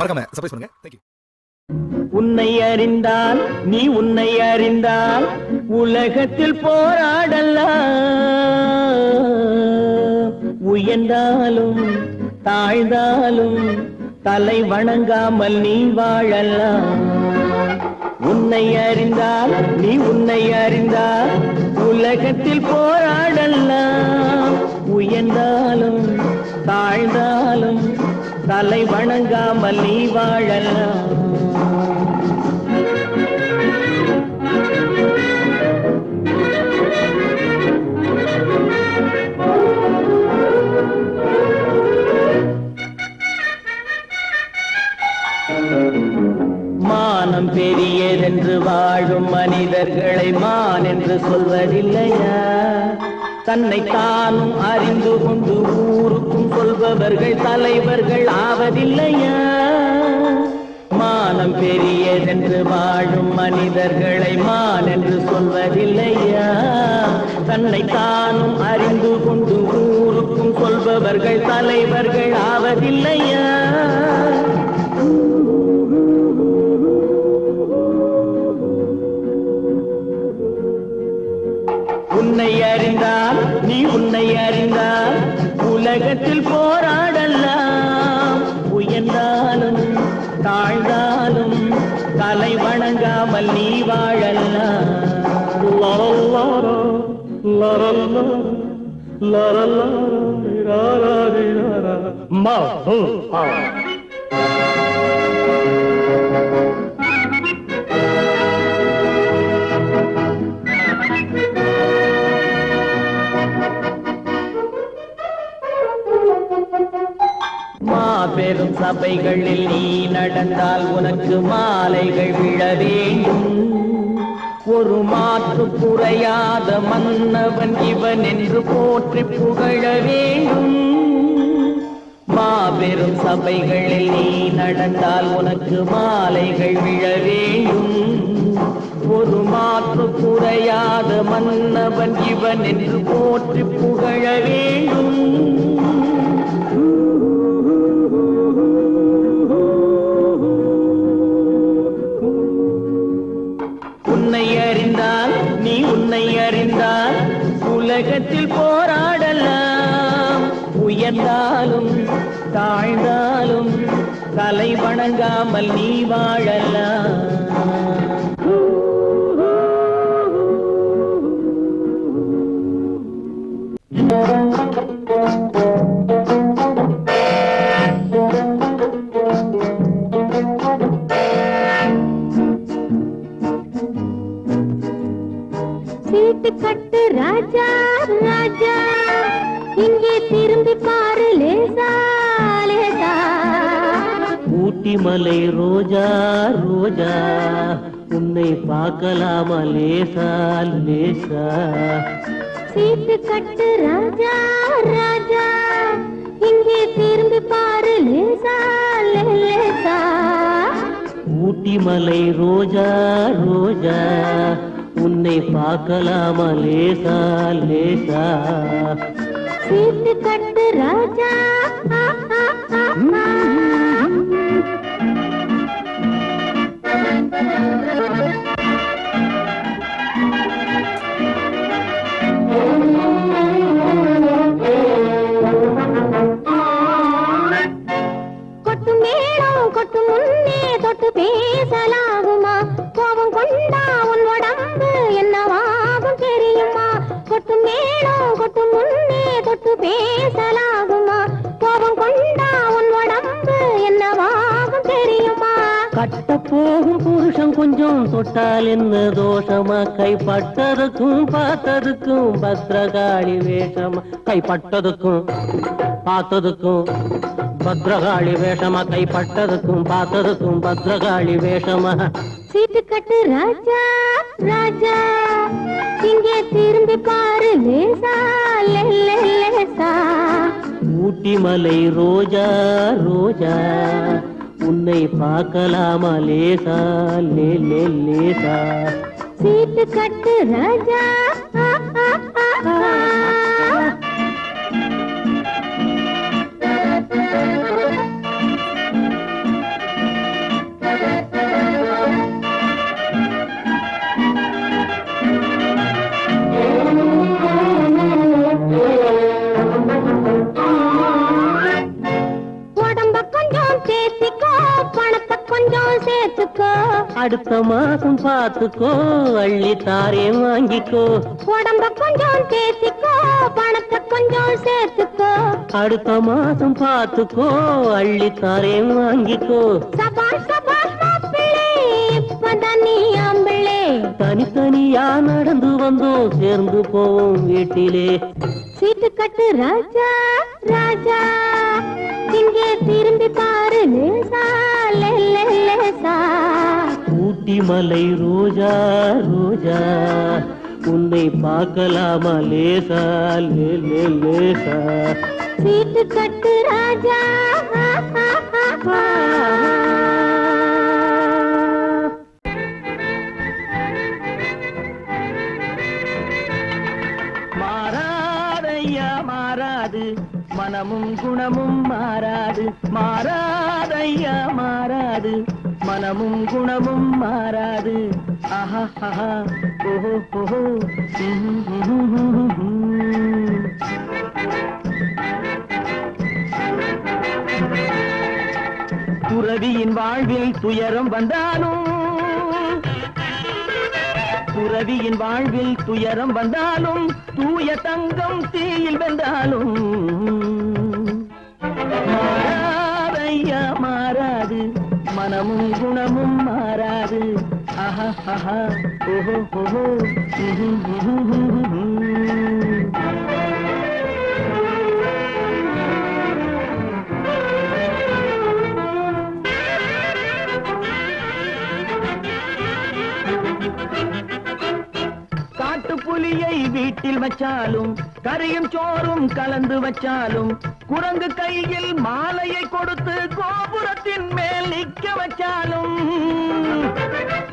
மறக்காம சர்ப்ரைஸ் பண்ணுங்க. Thank you. உன்னை அறிந்தால் நீ உன்னை அறிந்தால் உலகத்தில் போராடலாம். உயர்ந்தாலும் தாழ்ந்தாலும் தலை வணங்காமல் நீ வாழலாம். உன்னை அறிந்தால் நீ உன்னை அறிந்தால் உலகத்தில் போராடலாம். உயர்ந்தாலும் தாழ்ந்தாலும் தலை வணங்காமல் நீ வாழலாம். மானம் பெரியதென்று வாழும் மனிதர்களை மான் என்று சொல்வதில்லையா? தன்னை தானும் அறிந்து கொண்டு ஊருக்கும் சொல்பவர்கள் தலைவர்கள் ஆவதில்லையா? மானம் பெரியதென்று வாழும் மனிதர்களை மான் என்று சொல்வதில்லையா? தன்னை தானும் அறிந்து கொண்டு ஊருக்கும் சொல்பவர்கள் தலைவர்கள் ஆவதில்லையா? உன்னை அறிந்தால் நீ உன்னை அறிந்தால் உலகத்தில் போராடலாம். உயர்ந்தாலும் தாழ்ந்தாலும் தலை வணங்காமல் நீ வாழலாம். மாபெரும் சபைகளில் நீ நடந்தால் உனக்கு மாலைகள் விழ வேண்டும். ஒரு மாற்று குறையாத மன்னவன் இவன் என்று போற்றி புகழ வேண்டும். மாபெரும் சபைகளில் நீ நடந்தால் உனக்கு மாலைகள் விழ வேண்டும். ஒரு மாற்று குறையாத மன்னவன் இவன் என்று போற்றி புகழ வேண்டும். உன்னை அறிந்தால் நீ உன்னை அறிந்தால் உலகத்தில் போராடலாம். உயர்ந்தாலும் தாழ்ந்தாலும் தலை வணங்காமல் நீ வாழலாம். சீட்டு கட்டு ராஜா ராஜா, இங்கே திரும்பி பாரு லேசா லேசா. ஊட்டி மலை ரோஜா ரோஜா, உன்னை பார்க்கலாமா லேசா லேசா. சீட்டு கட்டு ராஜா ராஜா, இங்கே திரும்பி பாரு லேசா லேசா. ஊட்டி மலை ரோஜா ரோஜா, உன்னை பார்க்கலாமா லேசா லேசா. சீட்டு கட்டு ராஜா கொட்டு மேளம் கொட்டு முன்னே தொட்டு பேசலாகுமா? கோபம் கொண்டா உன் உடம்பு என்னவாகும் தெரியுமா? கொட்டு மேளம் கொட்டு முன்னே தொட்டு பேசலாகுமா? கோபம் கொண்டா உன் உடம்பு என்னவாகும் தெரியுமா? கட்ட போகும் புருஷன் கொஞ்சம் தொட்டால் என்ன தோஷமா? கைப்பட்டதுக்கும் பார்த்ததுக்கும் பத்ரகாளி வேஷமா? கைப்பட்டதுக்கும் பார்த்ததுக்கும் பத்ரகாளி வேஷமா? கைப்பட்டதுக்கும் பார்த்ததுக்கும் பத்ரகாளி வேஷமா? சீட்டு கட்டு ராஜா ராஜா, இங்கே திரும்பி பாரு லேசா லேசா. ஊட்டி மலை ரோஜா ரோஜா, உன்னை பார்க்கலாமா லேசா லேசா. சீட்டு கட்டு ராஜா அடுத்த மாசம் பார்த்துக்கோ அள்ளி தாரேன் வாங்கிக்கோ. உடம்ப கொஞ்சம் தேத்திக்கோ பணத்தை கொஞ்சம் சேர்த்துக்கோ. அடுத்த மாசம் பார்த்துக்கோ அள்ளி தாரேன் வாங்கிக்கோ. சபாஷ் சபாஷ் மாப்பிள்ளை இப்பதான் நீ ஆம்பிள்ளை. தனித்தனியா நடந்து வந்தோம் சேர்ந்து போவோம் வீட்டிலே. சீட்டு கட்டு ராஜா ராஜா இங்கே திரும்பி பாரு லேசா லேசா. ஊட்டி மலை ரோஜா ரோஜா உன்னை பார்க்கலாமா லேசா லேசா. சீட்டு கட்டு ராஜா மாறாதையா மாறாது மனமும் குணமும் மாறாது. மாறாதையா மாறாது மனமும் குணமும் மாறாது. ஆஹா ஆஹா ஓஹோ ஓஹோ. துறவியின் வாழ்வில் துயரம் வந்தாலும் துறவியின் வாழ்வில் துயரம் வந்தாலும் தூய தங்கம் தீயில் வென்றாலும் மாறாதையா மாறாது மனமும் குணமும் மாறாது. ஆஹா ஆஹா ஓஹோ ஓஹோ. காட்டுப்புலியை வீட்டில் வச்சாலும் கரையும் சோறும் கலந்து வச்சாலும் குரங்கு கையில் மாலையை கொடுத்து கோபுரத்தின் மேல் நிற்க வச்சாலும்.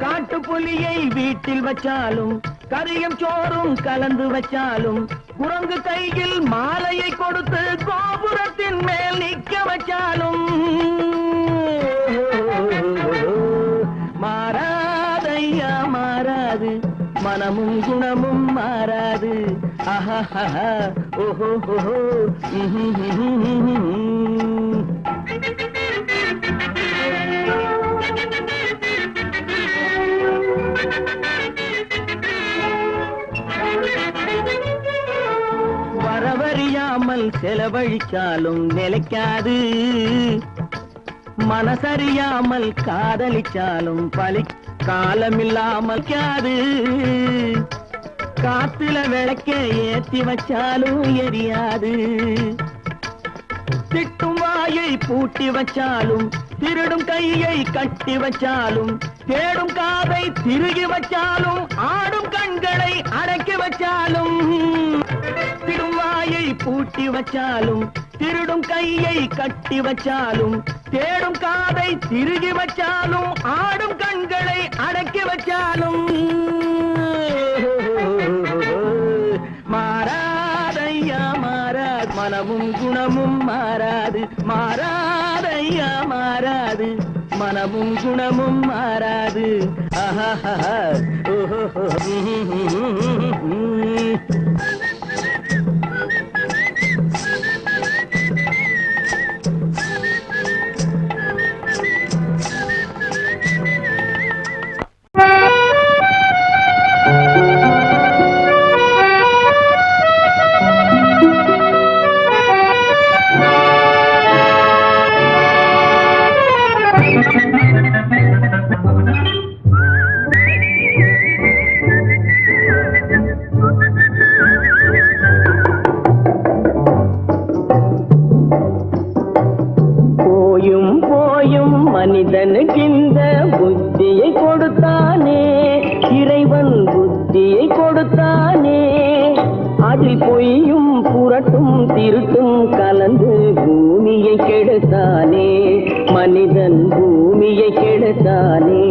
காட்டுப்புலியை வீட்டில் வச்சாலும் கரையும் சோறும் கலந்து வச்சாலும் குரங்கு கையில் மாலையை கொடுத்து கோபுரத்தின் மேல் நிற்க வச்சாலும் மாறாதையா மாறாது மனமும் குணமும் மாறாது. ஆஹா ஆஹா ஓஹோ ஓஹோ. வரவறியாமல் செலவழிச்சாலும் நிலைக்காது. மனசறியாமல் காதலிச்சாலும் காலமில்லாமல் காது. காத்துல விளக்க ஏத்தி வச்சாலும் எரியாது. திட்டும் வாயை பூட்டி வச்சாலும் திருடும் கையை கட்டி வச்சாலும் தேடும் காதை திருகி வச்சாலும் ஆடும் கண்களை அடக்கி வச்சாலும். திடும் வாயை பூட்டி வச்சாலும் திருடும் கையை கட்டி வச்சாலும் தேடும் காதை திருகி வச்சாலும் ஆடும் கண்களை அடக்கி வச்சாலும் மாறாதையா மாறாது மனமும் குணமும் மாறாது. மாறாதையா மாறாது மனமும் குணமும் மாறாது. ஆஹா ஓஹோ. மனிதனுக்கிந்த புத்தியை கொடுத்தானே இறைவன் புத்தியை கொடுத்தானே. அதில் பொய்யும் புரட்டும் திருட்டும் கலந்து பூமியை கெடுத்தானே. மனிதன் பூமியை கெடுத்தானே.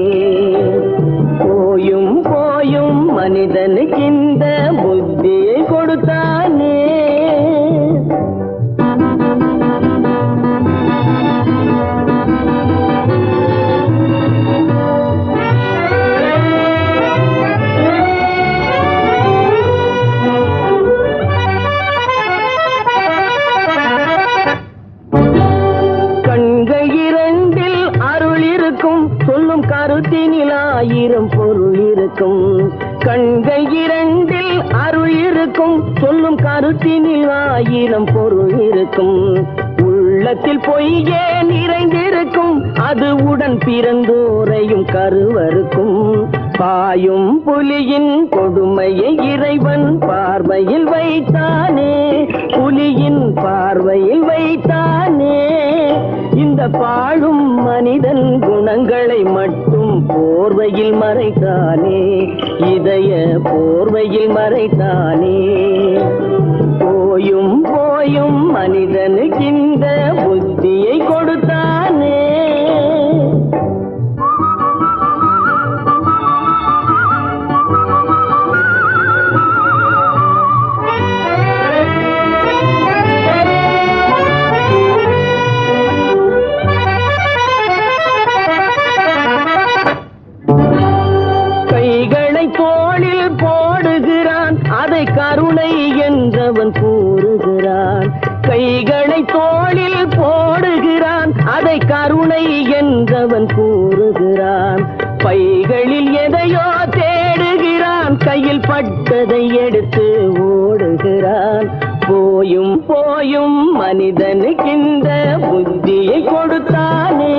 போயும் போயும் மனிதனுக்கிந்த புத்தியை கொடுத்தானே. கருத்தினிலா ஆயிரம் பொருள் இருக்கும், உள்ளத்தில் பொய்யே நிறைந்திருக்கும், அது உடன் பிறந்தோரையும் கருவருக்கும். பாயும் புலியின் கொடுமையை இறைவன் பார்வையில் வைத்தானே, புலியின் பார்வையில் வைத்தானே. இந்த பாழும் மனிதன் குணங்களை மட்டும் போர்வையில் மறைத்தானே, இதய போர்வையில் மறைத்தானே. போயும் போயும் மனிதனுக்கு இந்த புத்தியை கொடுத்தானே. தோளில் போடுகிறான், அதை கருணை என்றவன் கூறுகிறான். கைகளை தோளில் போடுகிறான், அதை கருணை என்றவன் கூறுகிறான். பைகளில் எதையோ தேடுகிறான், கையில் பட்டதை எடுத்து ஓடுகிறான். போயும் போயும் மனிதனுக்கு இந்த புத்தியை கொடுத்தானே,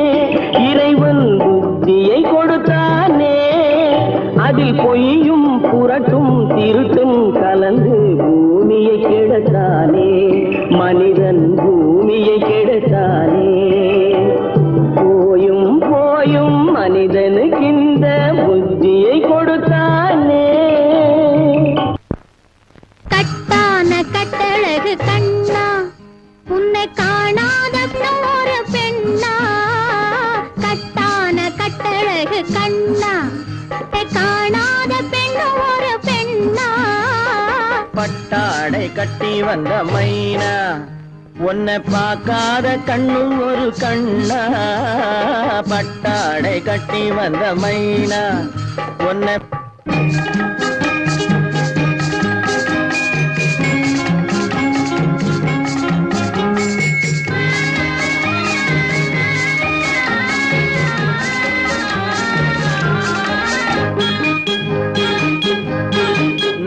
இறைவன் புத்தியை கொடுத்தானே. அதில் பொய்யும் புரட்டும் திருட்டும் கலந்து பூமியை கெடுத்தானே, மனிதன் பூமியை கெடுத்தானே. போயும் போயும் மனிதனுக்கு இந்த புத்தியை கொடுத்தானே. கட்டான கட்டழகு கண்ணா, உன்னை காணாத ஒரு பெண்ணா. கட்டான கட்டழகு கண்ணா, காணாத பெண் ஒரு பெண்ணா. பட்டாடை கட்டி வந்த மைனா, உன்னை பார்க்காத கண்ணும் ஒரு கண்ணா. பட்டாடை கட்டி வந்த மைனா, உன்னை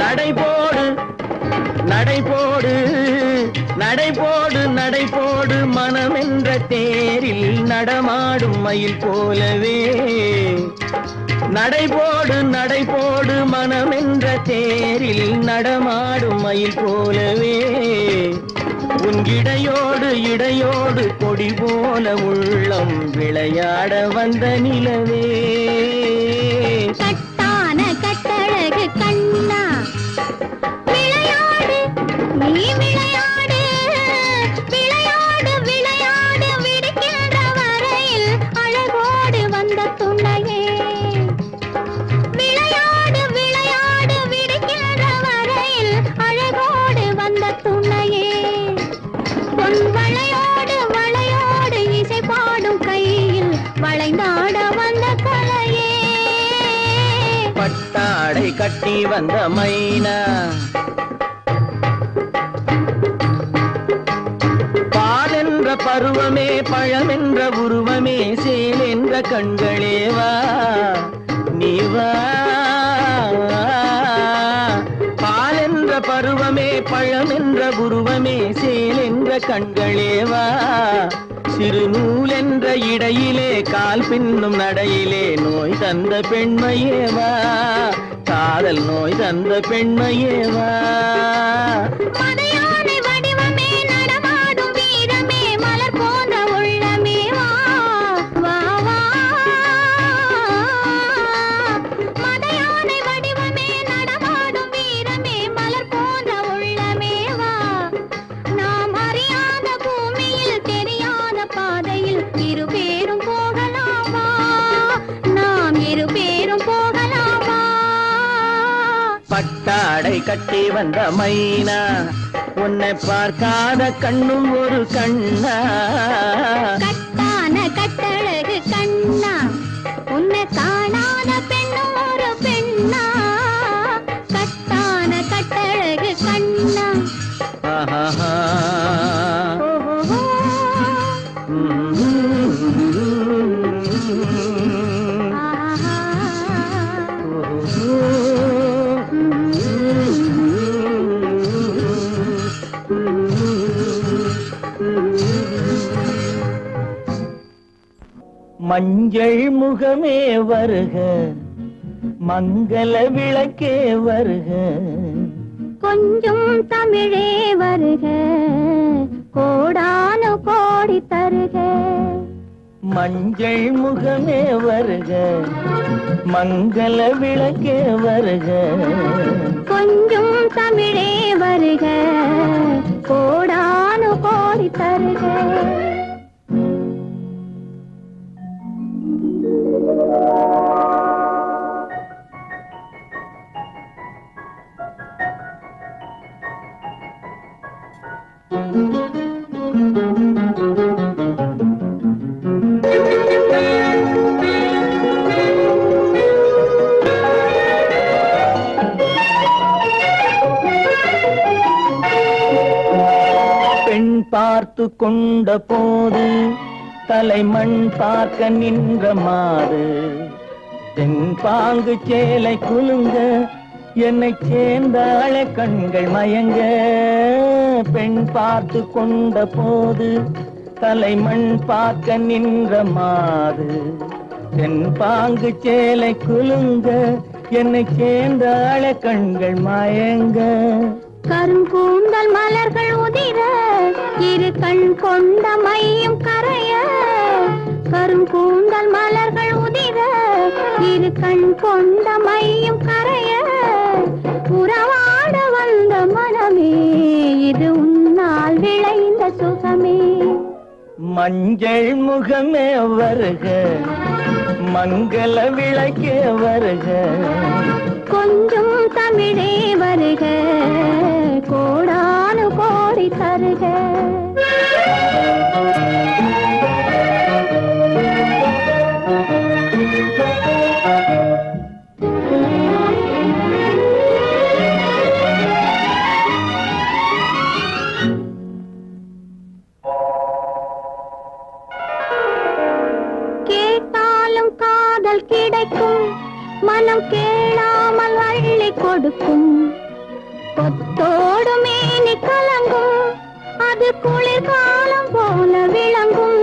நடைபோடு நடைபோடு நடைபோடு நடைபோடு மனமென்ற தேரில் நடமாடும் மயில் போலவே. நடைபோடு நடைபோடு மனமென்ற தேரில் நடமாடும் மயில் போலவே. உன் இடையோடு இடையோடு கொடி போல உள்ளம் விளையாட வந்த நிலவே. கட்டான கட்டழகு கண்ணா, விளையாடு நீ விளையாடு, விளையாடு விளையாடு விடுக்கின்ற வரையில் அழகோடு வந்த துணையே. விளையாடு விளையாடு விடுக்கின்ற வரையில் அழகோடு வந்த துணையே. பொன் வளையோடு வளையோடு இசை பாடும் கையில் வளைந்தாட வந்த கலையே. பட்டாடை கட்டி வந்த மைனா, பால் என்ற பருவமே பழமென்ற உருவமே சேல் என்ற கண்களே வா நீ வா. பால் என்ற பருவமே பழமென்ற உருவமே சேல் என்ற கண்களே வா. சிறுநூல் என்ற இடையிலே கால் பின்னும் நடையிலே நோய் தந்த பெண்மையேவா, காதல் நோய் தந்த பெண்மையேவா. மதையானை வடிவமே நடமாடும் வீரமே மலர் போன்ற உள்ளமே வா வா வா. மதையானை வடிவமே நடமாடும் வீரமே மலர் போன்ற உள்ளமே வா. நாம் அறியாத பூமியில் தெரியாத பாதையில் இரு பேரும் போகலாமா, நாம் இரு பேரும் போகலாமா. பட்டாடை கட்டி வந்த மைனா, உன்னை பார்க்காத கண்ணும் ஒரு கண்ணா. கட்டான கட்டழகு கண்ணா, உன்னை காணாத பெண்ணும் ஒரு பெண்ணா. கட்டான கட்டழகு கண்ணா. ஆஹா. ஓஹோ. ஆஹா. ஓஹோ. மஞ்சள் முகமே வருக, மங்கள விளக்கே வருக. கொஞ்சம் தமிழே வருக, கோடானு கோடி தருக. மஞ்சள் முகமே வருக, மங்கள விளக்கே வருக. கொஞ்சம் தமிழே வருக, கோடானு கோடி தருக. பெண் பார்த்து கொண்ட போது தலைமண் பார்க்க நின்ற மாது, தென்பாங்கு சேலை குலுங்க என்னை சேர்ந்தாள கண்கள் மயங்க. பெண் பார்த்து கொண்ட போது தலைமண் பார்க்க நின்ற மாது, தென்பாங்கு சேலை குலுங்க என்னை சேர்ந்தாள கண்கள் மயங்க. கருங்கூந்தல் மலர்கள் உதிர இரு கண் கொண்ட மையும் கரைய. கருங்கூந்தல் மலர்கள் உதிர இரு கண் கொண்ட மையும் கரைய. உறவாட வந்த மனமே இது உன்னால் விளைந்த சுகமே. மஞ்சள் முகமே வருக, மங்கள விளக்கே வருக. கொஞ்சம் தமிழே வருக, கோடானு கோடி தருக. கேட்டாலும் காதல் கிடைக்கும், மனம் கேளாமல் அள்ளி கொடுக்கும். கொத்தோடு மேனி கலங்கும், அது குளிர்காலம் போல விளங்கும்.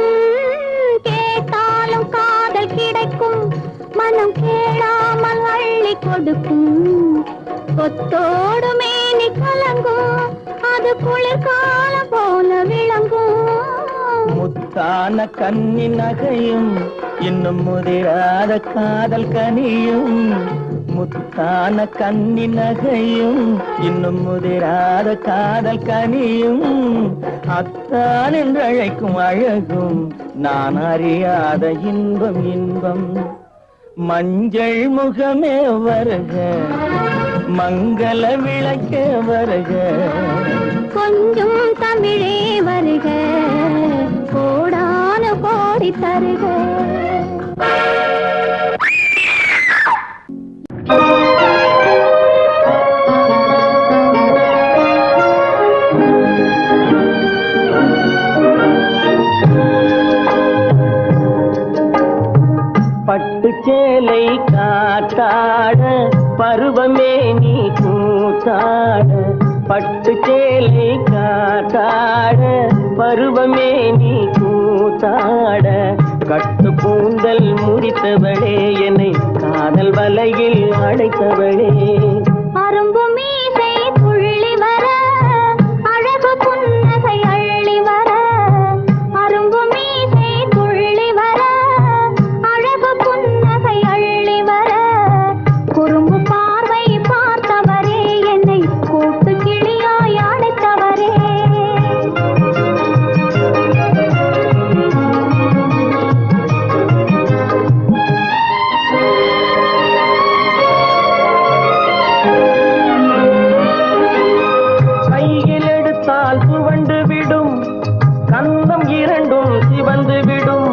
கேட்டாலும் காதல் கிடைக்கும், மனம் கேளாமல் அள்ளி கொடுக்கும். கொத்தோடு மேனி கலங்கும், அது குளிர்காலம் போல விளங்கும். முத்தான கன்னி நகையும் இன்னும் முதிராத காதல் கனியும். முத்தான கன்னி நகையும் இன்னும் முதிராத காதல் கனியும். அத்தான் என்று அழைக்கும் அழகும் நான் அறியாத இன்பம் இன்பம். மஞ்சள் முகமே வருக, மங்கள விளக்கே வருக. கொஞ்சம் தமிழே வருக, கோடானு கோடி தருக. பட்டு சேலை காத்தாட பருவமே நீ கூத்தாட. பட்டு சேலை காத்தாட பருவமே நீ கூத்தாட. கட்டு கூந்தல் முறித்தவளே என்னை காதல் வலையில் அடைத்தவளே. அரும்பு மீசை துள்ளி வர, அழகு புன்னகை அள்ளி வர. அரும்பு மீசை துள்ளி வர, அழகு புன்னகை அள்ளி வர. குறும்பு பார்வை பார்த்தவரே என்னை கூட்டு கிளியாய் அழைத்தவரே. கையில் எடுத்தால் துவண்டு விடும், கந்தம் இரண்டும் சிவந்து விடும்.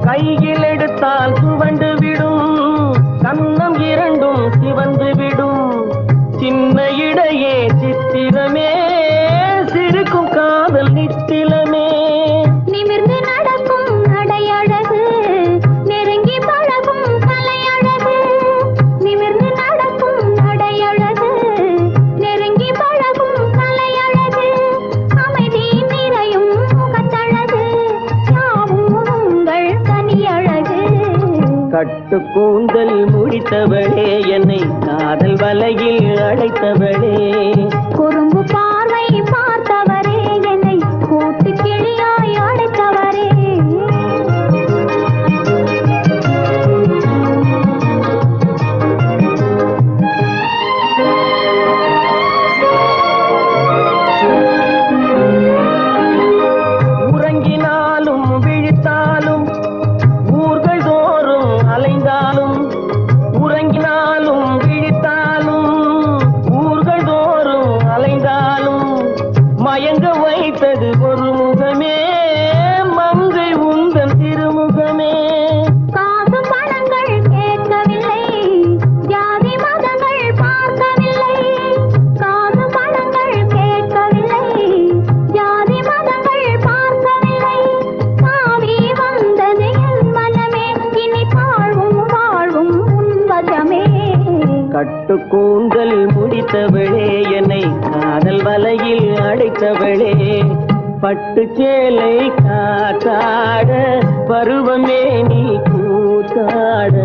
கையில் எடுத்தால் துவண்டு விடும், கந்தம் இரண்டும் சிவந்து விடும். சின்ன இடையே சித்திரமே சிரிக்கும் காதல் நித்திலமே. நிமிர்ந்து நடக்கும் நடையழகு, நெருங்கி பழகும் கலையழகு. நிமிர்ந்து நடக்கும் நடையழகு, நெருங்கி பழகும் கலையழகு. அமைதி நிறையும் முகத்தழகு, யாவும் உங்கள் கனியழகு. பட்டு கூந்தல் முடித்தவளே என்னை காதல் வலையில் அடைத்தவளே குறும்பு பார்வை பார்த்தவரே என்னை கூட்டு கிளியாய் அடைத்தவரே உறங்கினாலும் விழித்தாலும் ஊர்கள் தோறும் அலைந்தாலும் உறங்கினாலும் விழித்தாலும் ஊர்கள் தோறும் அலைந்தாலும் மயங்க வைத்தது ஒரு முகமே மங்கை உந்தன் திருமுகமே காசு பணங்கள் கேட்கவில்லை ஜாதி மதங்கள் பார்க்கவில்லை காசு பணங்கள் கேட்கவில்லை ஜாதி மதங்கள் பார்க்கவில்லை சாமி வந்தது என் மனமே இனி வாழ்வும் வாழ்வும் உன்வசமே கட்டு கூந்தல் முடித்தவளே என்னை காதல் வலையில் அடைத்தவளே பட்டு சேலை காத்தாட பருவமே நீ கூத்தாட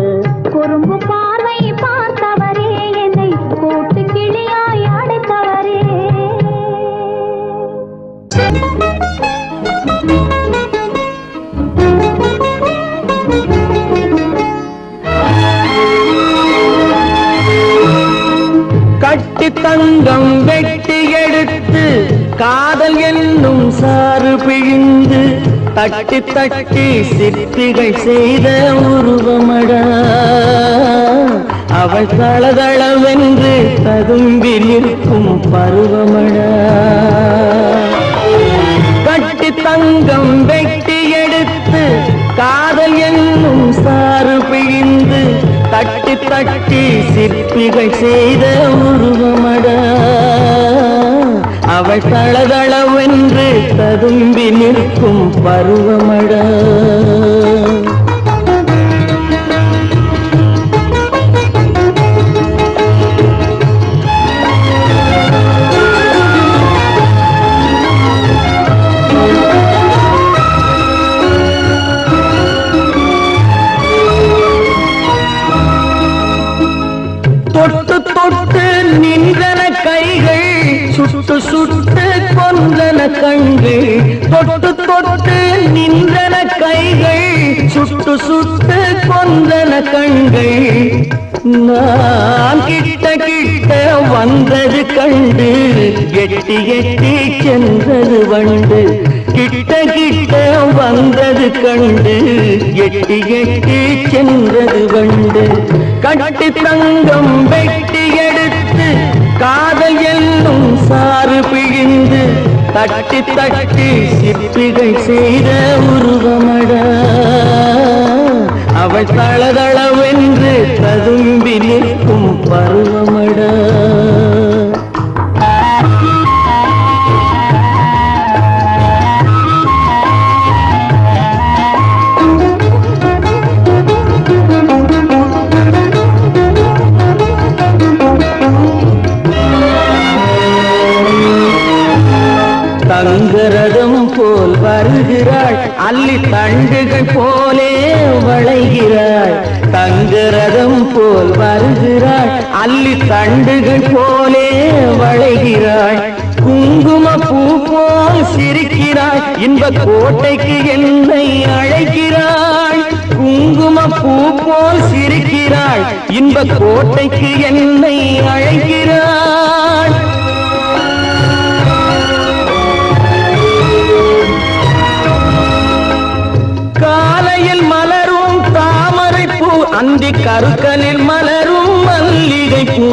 குறும்பு பார்வை பார்த்தவரே என்னை கூட்டு கிளியாய் அடைத்தவரே கட்டி தங்கம் வெட்டி எடுத்து காதல் என்னும் சாறு பிழிந்து தட்டி தட்டி சிற்பிகள் செய்த உருவமடா அவள் தளதளவென்று ததும்பி நிற்கும் பருவமடா கட்டி தங்கம் வெட்டி எடுத்து காதல் என்னும் சாறு பிழிந்து தட்டி தட்டி சிற்பிகள் செய்த உருவமடா அவள் தளதளவென்று ததும்பி நிற்கும் பருவமடா தொட்டு தொட்டு நின்றன கைகள் சுட்டு சுட்டு கொன்றன கண்கள் தொட்டு தொட்டு நின்றன கைகள் சுட்டு சுட்டு கொன்றன கண்கள் நான் கிட்ட கிட்ட வந்தது கண்டு எட்டி எட்டி சென்றது வண்டு கிட்ட கிட்ட வந்தது கண்டு எட்டி எட்டி சென்றது வண்டு கட்டி தங்கம் வெட்டி எடுத்து காதல் என்னும் சாறு பிழிந்து தட்டி தட்டி சிற்பிகள் செய்த உருவமடா அவள் தளதளவென்று ததும்பி நிற்கும் பருவமடா தங்கரதம் போல் வருகிறாள் அள்ளி தண்டுகள் போலே வளைகிறாள் தங்கரதம் போல் வருகிறாள் அள்ளி தண்டுகள் போலே வளைகிறாள் குங்கும பூ போல் சிரிக்கிறாள் இன்ப கோட்டைக்கு என்னை அழைக்கிறாள் குங்கும பூ போல் சிரிக்கிறாள் இன்ப கோட்டைக்கு என்னை அழைக்கிறாள் காலையில் மலரும் தாமரை பூ அந்தி கருக்கலில் மலரும் மல்லிகை பூ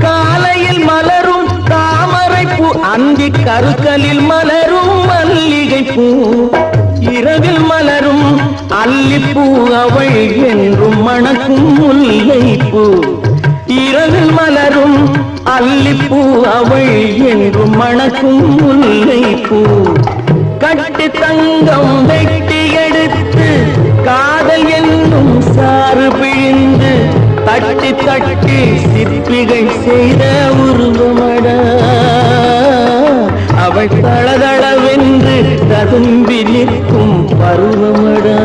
காலையில் மலரும் தாமரை பூ அந்தி கருக்கலில் மலரும் மல்லிகை பூ இரவில் மலரும் அல்லிப்பூ அவள் என்றும் மணக்கும் முல்லை பூ இரவில் மலரும் அல்லிப்பூ அவள் என்றும் மணக்கும் முல்லை பூ கட்டி தங்கம் வெட்டி எடுத்து காதல் என்னும் சாறு பிழிந்து தட்டி தட்டி சிற்பிகள் செய்த உருவமடா அவள் தளதளவென்று ததும்பி நிற்கும் பருவமடா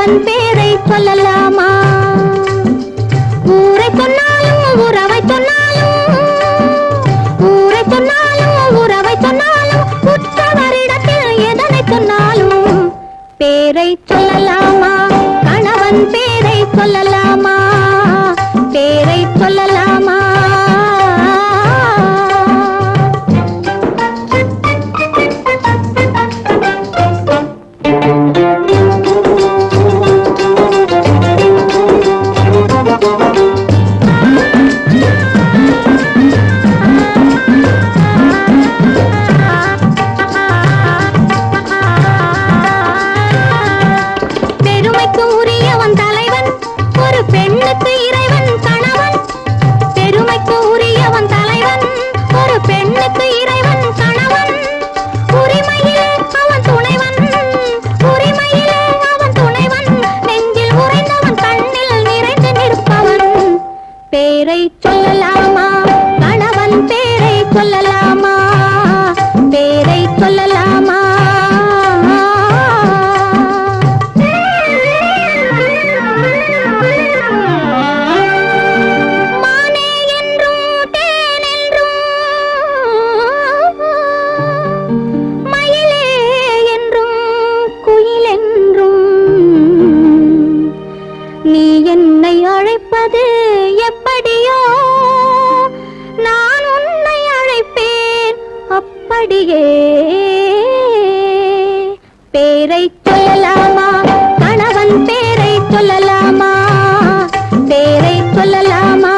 கணவன் பேரை சொல்லலாமா? ஊரை சொன்னாலும் உறவை சொன்னாலும், ஊரை சொன்னாலும் உறவை சொன்னாலும், உற்றவரிடத்தில் எதனை சொன்னாலும் பேரை சொல்லலாமா? கணவன் பேரை சொல்லலாமா? பேரை சொல்லலாமா? பெருமைக்கு உரியவன் தலைவன், ஒரு பெண்ணுக்கு இறைவன் கணவன். பெருமைக்கு உரியவன் தலைவன், ஒரு பெண்ணுக்கு இறைவன் கணவன். உரிமையிலே அவன் துணைவன், உரிமையிலே அவன் துணைவன். நெஞ்சில் உறைந்தவன், கண்ணில் நிறைந்து நிற்பவன். பேரை சொல்லலாமா? கணவன் பேரை சொல்லலாமா? பேரை சொல்லலாமா? மானே என்றும் தேனென்றும், மயிலே என்றும் குயிலென்றும், நீ என்னை அழைப்பது எப்படியோ, நான் உன்னை அழைப்பேன் அப்படியே. பேரை சொல்லலாமா? கணவன் பேரை சொல்லலாமா? பேரை சொல்லலாமா?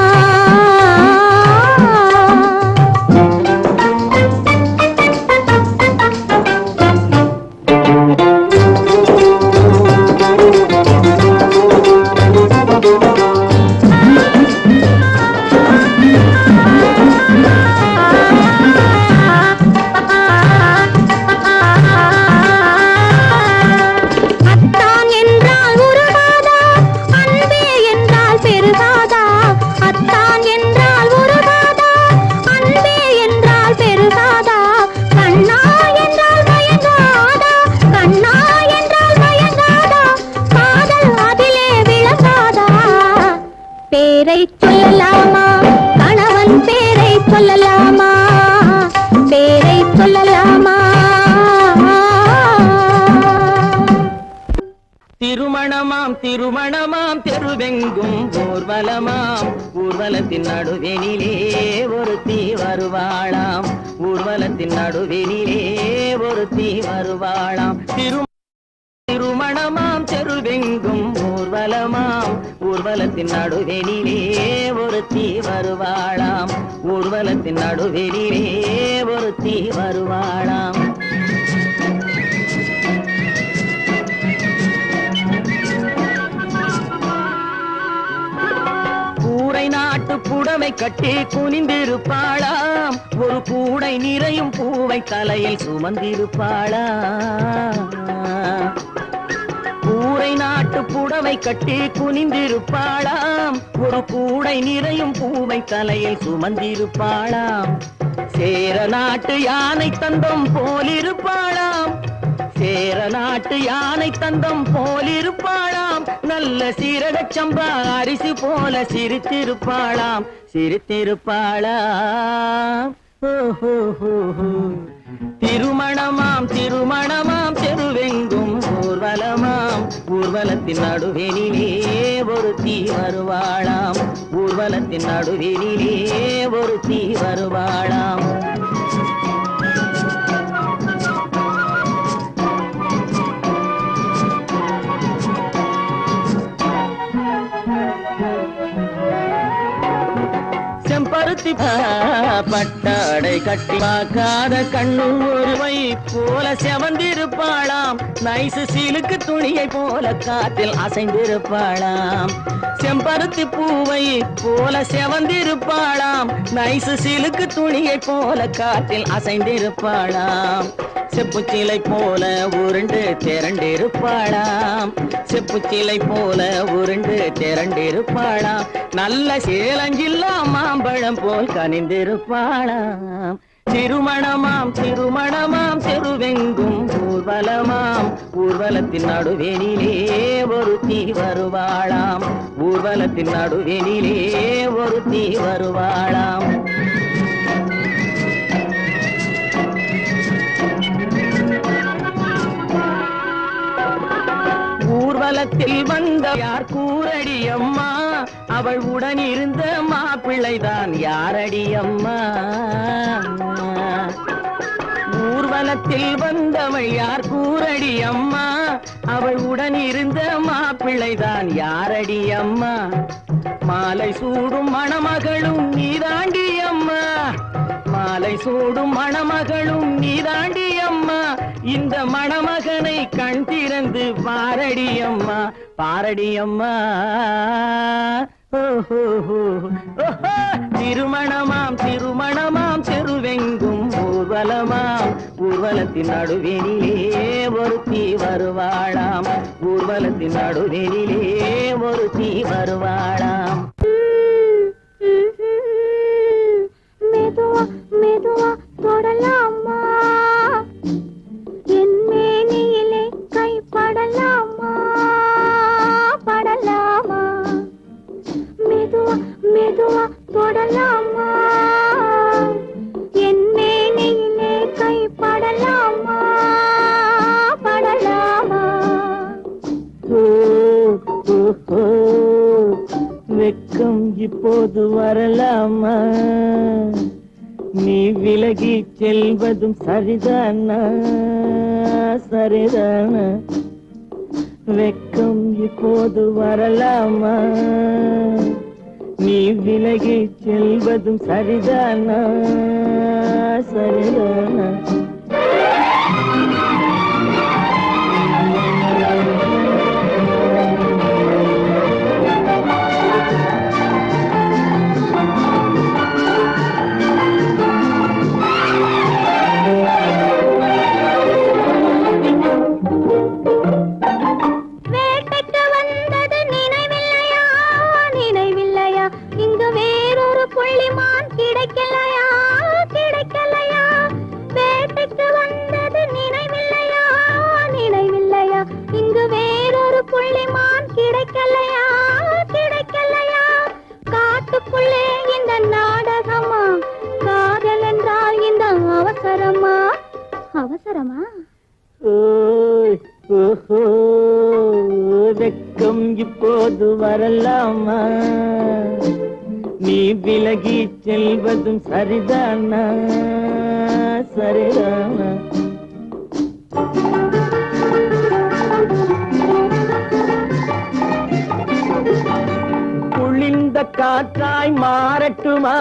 அத்தான் என்றால் உருகாதா, அன்பே என்றால் பெருகாதா? அத்தான் என்றால் உருகாதா, அன்பே என்றால் பெருகாதா? கண்ணா என்றால் மயங்காதா, கண்ணா என்றால் மயங்காதா? காதல் அதிலே விளங்காதா? பேரை சொல்லலாமா? கணவன் பேரை சொல்லலாமா? பேரை சொல்லலாமா? திருமணமாம் திருமணமாம் தெருவெங்கும் ஊர்வலமாம், ஊர்வலத்தின் நடுவெனிலே ஒருத்தி வருவாளாம், ஊர்வலத்தின் நடுவெனிலே ஒருத்தி வருவாளாம். திருமணமாம் தெருவெங்கும் ஊர்வலமாம், ஊர்வலத்தின் நடுவெனிலே ஒருத்தி வருவாளாம், ஊர்வலத்தின் நடுவெனிலே ஒருத்தி வருவாளாம். கூரை நாட்டு புடவை கட்டி குனிந்திருப்பாளாம், ஒரு கூடை நிறையும் பூவை தலையில் சுமந்திருப்பாளாம். கூரை நாட்டு புடவை கட்டி குனிந்திருப்பாளாம், ஒரு கூடை நிறையும் பூவை தலையில் சுமந்திருப்பாளாம். சேர நாட்டு யானை தந்தம் போலிருப்பாளாம், சேர நாட்டு யானை தந்தம் போலிருப்பாளாம். நல்ல சீரகச் சம்பா அரிசி போல சிரித்திருப்பாளாம், சிரித்திருப்பாளாம். திருமணமாம் திருமணமாம் தெருவெங்கும் ஊர்வலமாம், ஊர்வலத்தின் நடுவெனிலே ஒருத்தி வருவாளாம், ஊர்வலத்தின் நடுவெனிலே ஒருத்தி வருவாளாம். செம்பருத்தி பட்டாடை கட்டி பார்க்காத கண்ணும் ஒருவை போல செவந்திருப்பாளாம், நைசு சீலுக்கு துணியை போல காற்றில் அசைந்திருப்பாளாம். செம்பருத்தி பூவை போல செவந்திருப்பாளாம், நைசு சீலுக்கு துணியை போல காற்றில் அசைந்திருப்பாளாம். செப்புச்சிலை போல உருண்டு திரண்டிருப்பாளாம், செப்புச்சிலை போல உருண்டு திரண்டிருப்பாளாம். நல்ல சேலஞ்சில்லா மாம்பழம் போல் கனிந்திருப்பாளாம், திருமணமாம் திருமணமாம் தெருவெங்கும் ஊர்வலமாம் ஊர்வலத்தின் நடுவெனிலே ஒருத்தி வருவாளாம் ஊர்வலத்தின் நடுவெனிலே ஒருத்தி வருவாளாம் ஊர்வலத்தில் வந்த யார் கூரடி அம்மா அவள் உடன் இருந்த மாப்பிள்ளைதான் யாரடி அம்மா ஊர்வலத்தில் வந்தவள் யார் கூரடி அம்மா அவள் உடன் இருந்த மாப்பிள்ளைதான் யாரடி அம்மா மாலை சூடும் மணமகளும் நீதாண்டி அம்மா மாலை சூடும் மணமகளும் நீதாண்டி அம்மா இந்த மணமகனை கண் திறந்து பாரடி அம்மா பாரடி அம்மா திருமணமாம் திருமணமாம் தெருவெங்கும் ஊர்வலமாம் ஊர்வலத்தின் நடுவெனிலே ஒருத்தி வருவாளாம் ஊர்வலத்தின் நடுவெனிலே ஒருத்தி வருவாளாம் மெதுவா மெதுவா தொடலாமா என் மேனியிலே கைப்படலாமா படலாமா மெதுவா மெதுவா தொடலாமா என் மேனியிலே கைப்படலாமா படலாமா வெக்கம் இப்போது வரலாமா நீ விலகி செல்வதும் சரிதானா சரிதானா வெக்கம் இப்போது வரலாமா நீ விலகி செல்வதும் சரிதானா சரிதானா அவசரமா வெக்கம் இப்போது வரலாமா நீ விலகி செல்வதும் சரிதானா சரிதானா குளிர்ந்த காற்றாய் மாறட்டுமா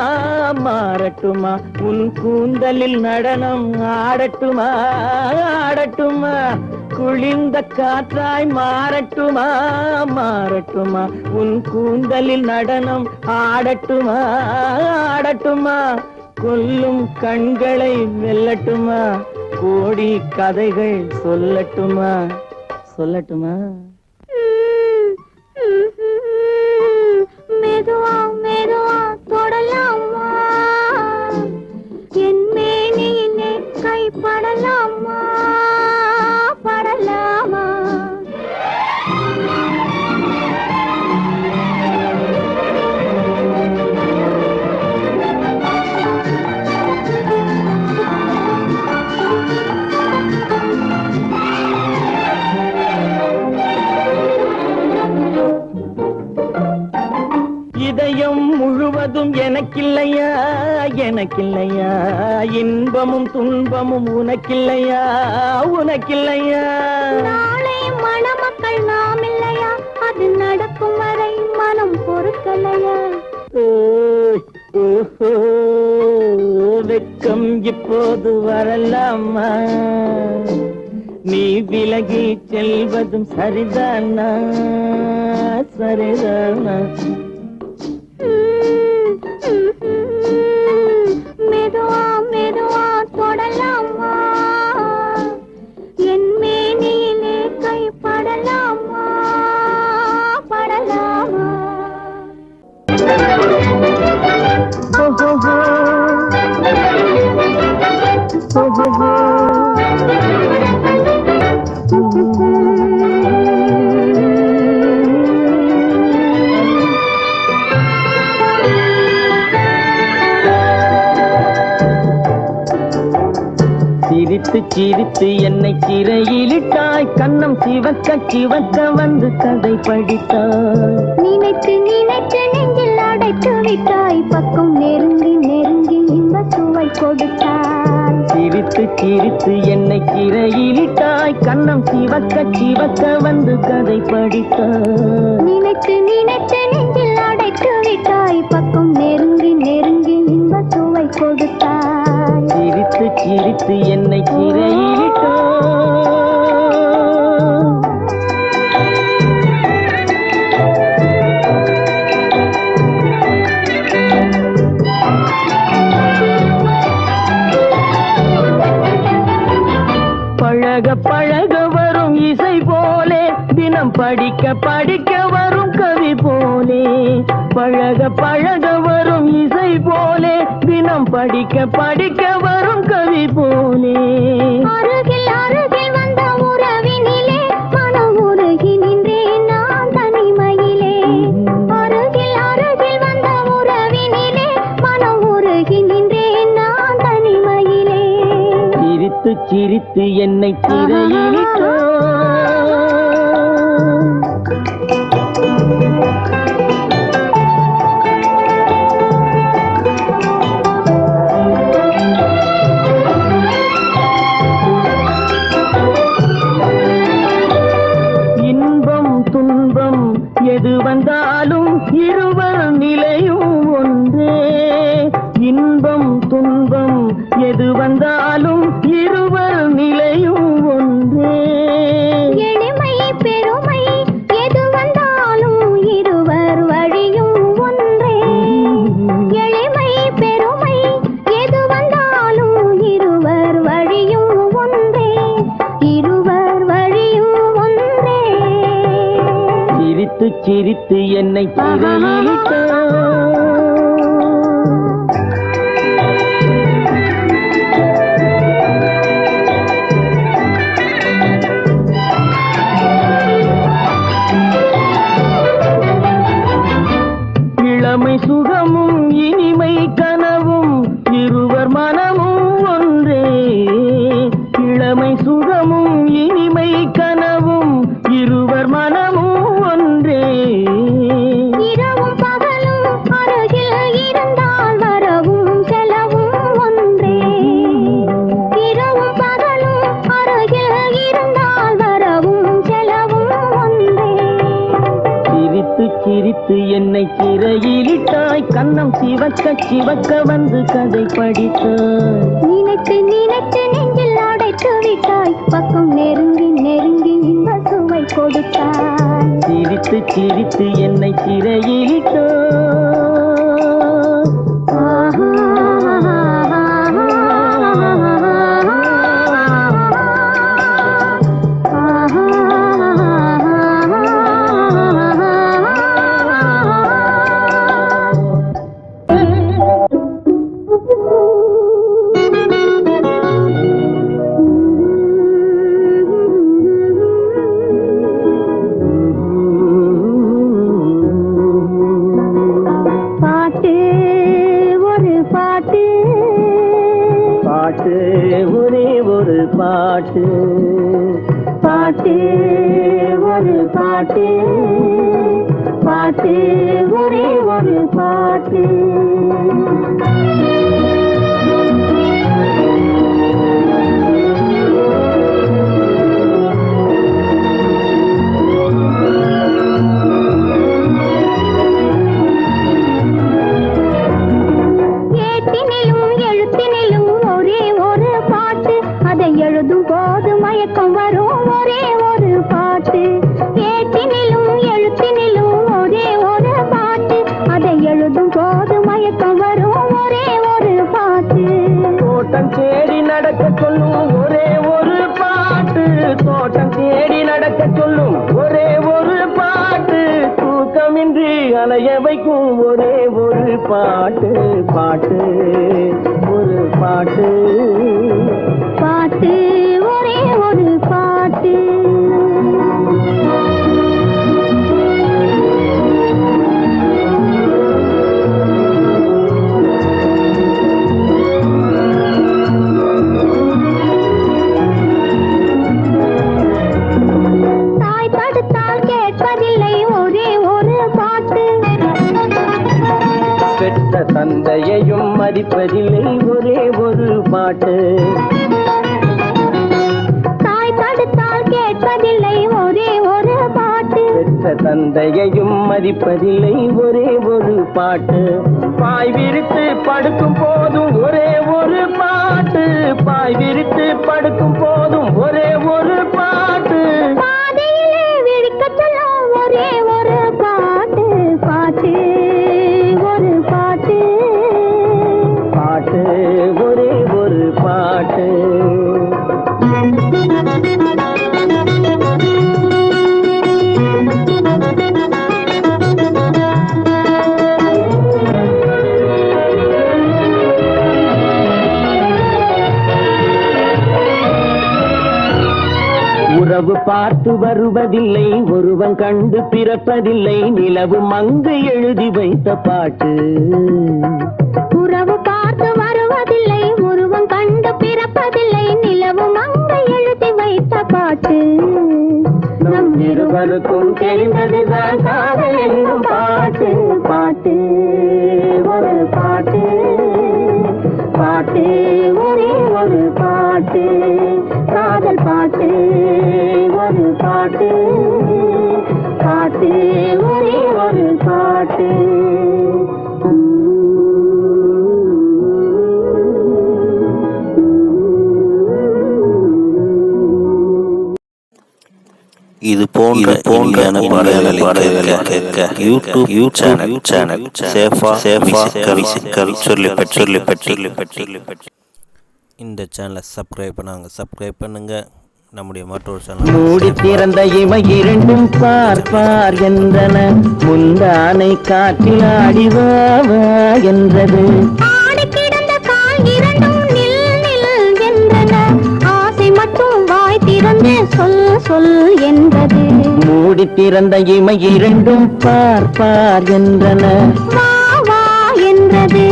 மாறட்டுமா உன் கூந்தலில் நடனம் ஆடட்டுமா ஆடட்டுமா குளிர்ந்த காற்றாய் மாறட்டுமா மாறட்டுமா உன் கூந்தலில் நடனம் ஆடட்டுமா ஆடட்டுமா கொல்லும் கண்களை வெல்லட்டுமா கோடி கதைகள் சொல்லட்டுமா சொல்லட்டுமா மெதுவா மெதுவா தொடலாமா என் மேனியிலே கைப்படலாமா படலாமா இதயம் முழுவதும் எனக்கில்லையா எனக்கில்லையா இன்பமும் துன்பமும் உனக்கில்லையா உனக்கில்லையா நாளை மணமக்கள் நாம் இல்லையா அது நடக்கும் வரை மனம் பொறுக்கலையா வெக்கம் இப்போது வரலாமா நீ விலகி செல்வதும் சரிதானா சரிதானா மெதுவா மெதுவா தொடலாமா என் மேனியிலே கைப்படலாமா படலாமா ஓஹோ சிரித்து என்னை சிறையிலிட்டாய் கண்ணம் சிவக்க சிவக்க வந்து கதை படித்தாய் நினைத்து நினைத்து நெஞ்சில் அடைத்து விட்டாய் பக்கம் நெருங்கி நெருங்கி இன்ப சுவை கொடுத்தாய் சிரித்து சிரித்து என்னை சிறையிலிட்டாய் கண்ணம் சிவக்க சிவக்க வந்து கதை படித்தாய் நினைத்து நினைத்து நெஞ்சில் அடைத்து விட்டாய் பக்கம் நெருங்கி நெருங்கி இன்ப சுவை கொடுத்தாய் சிரித்து சிரித்து என்னை சிறையிலிட்டாய் பழக பழக வரும் இசை போலே தினம் படிக்க படிக்க வரும் கவி போலே பழக பழக வரும் இசை போலே தினம் படிக்க படிக்க வரும் கவி போலே அருகில் அருகில் வந்த உறவினிலே மனம் உருகி நின்றேன் நான் தனிமையிலே அருகில் அருகில் வந்த உறவினிலே மனம் உருகி நின்றேன் நான் தனிமையிலே சிரித்து சிரித்து என்னை சிறையிலிட்டாய் இன்பம் துன்பம் எது வந்தாலும் இருவர் நிலையும் ஒன்றே இன்பம் துன்பம் எது வந்தாலும் இருவர் நிலையும் ஒன்றே எளிமை பெருமை எது வந்தாலும் இருவர் வழியும் ஒன்றே எளிமை பெருமை எது வந்தாலும் இருவர் வழியும் ஒன்றே இருவர் வழியும் ஒன்றே சிரித்து சிரித்து என்னை சிறையிலிட்டாய் இளமை சுகமும் இனிமை கனவும் இருவர் மனமும் ஒன்றே இளமை சுகமும் இனிமை கனவும் இருவர் மனமும் ஒன்றே இரவும் பகலும் அருகில் இருந்தால் வரவும் செலவும் ஒன்றே இரவும் பகலும் அருகில் இருந்தால் வரவும் செலவும் ஒன்றே சிரித்து சிரித்து என்னை சிறையிலிட்டாய் கண்ணம் சிவக்க சிவக்க வந்து கதை படித்தாய் நினைத்து நினைத்து நெஞ்சில் அடைத்து விட்டாய் பக்கம் நெருங்கி நெருங்கி இன்ப சுவை கொடுத்தாய் சிரித்து சிரித்து என்னை சிறையிலிட்டாய் பாட்டு ஒரு பாட்டு பாட்டு ஒரே ஒரு பாட்டு பாட்டு ஒரு பாட்டு பாட்டு ஒரே ஒரு பாட்டு ஏட்டினிலும் எழுத்தினிலும் ஒரே ஒரு பாட்டு அதை எழுதும் போது மயக்கம் வரும் ஒரே ஒரு பாட்டு ஏட்டினிலும் எழுத்தினிலும் ஒரே ஒரு பாட்டு அதை எழுதும் போது மயக்கம் வரும் ஒரே ஒரு பாட்டு தோட்டம் தேடி நடக்க சொல்லும் ஒரே ஒரு பாட்டு தோட்டம் தேடி நடக்க சொல்லும் ஒரே ஒரு பாட்டு தூக்கமின்றி அலைய வைக்கும் ஒரே ஒரு பாட்டு பாட்டு ஒரு பாட்டு பாட்டு ஒரே ஒரு பாட்டு கேட்பதில்லை ஒரே ஒரு பாட்டு. பெற்ற தந்தையையும் மதிப்பதில்லை ஒரே ஒரு பாட்டு. தாய் தடுத்தால் கேட்பதில்லை ஒரே ஒரு பாட்டு. பெற்ற தந்தையையும் மதிப்பதில்லை ஒரே ஒரு பாட்டு. பாய் விரித்து படுக்கும் போதும் ஒரே ஒரு பாட்டு. பாய் விரித்து படுக்கும் போதும் ஒரே ஒரு பாட்டு. பாதையிலே விழிக்க சொல்லும் ஒரே ஒரு பாட்டு. பாட்டு ஒரு பாட்டு. பாட்டு ஒரே ஒரு பாட்டு. உறவு பார்த்து வருவதில்லை ஒருவன் கண்டு பிறப்பதில்லை நிலவு மங்கு எழுதி வைத்த பாட்டு. உறவு பார்த்து வருவதில்லை ஒருவன் கண்டு பிறப்பதில்லை நிலவு மங்கு எழுதி வைத்த பாட்டு. நம் இருவருக்கும் தெரிந்ததுதான் காதல் என்னும் பாட்டு. பாட்டு ஒரு பாட்டு. பாட்டு ஒரே ஒரு பாட்டு. காதல் பாட்டு ஒரு பாட்டு. பாட்டு ஒரே ஒரு பாட்டு. இது போன்ற பாடல்களை கேட்க யூடியூப் சேனல் சேஃபா சொல்லி பெற்று இந்த சேனலை சப்ஸ்கிரைப் பண்ணுங்க. நம்முடைய மற்றொரு சேனல் மூடி திறந்த இமை இரண்டும் பார்ப்பார் என்றன. முந்தானை காற்றில் ஆடிவாவா என்றது. ஆடி கிடந்த கால் இரண்டும் நில் நில் என்றன. ஆசை மட்டும் வாய் திறந்து சொல் சொல் என்றது. மூடி திறந்த இமை இரண்டும் பார்ப்பார் என்றன. வா வா என்றது.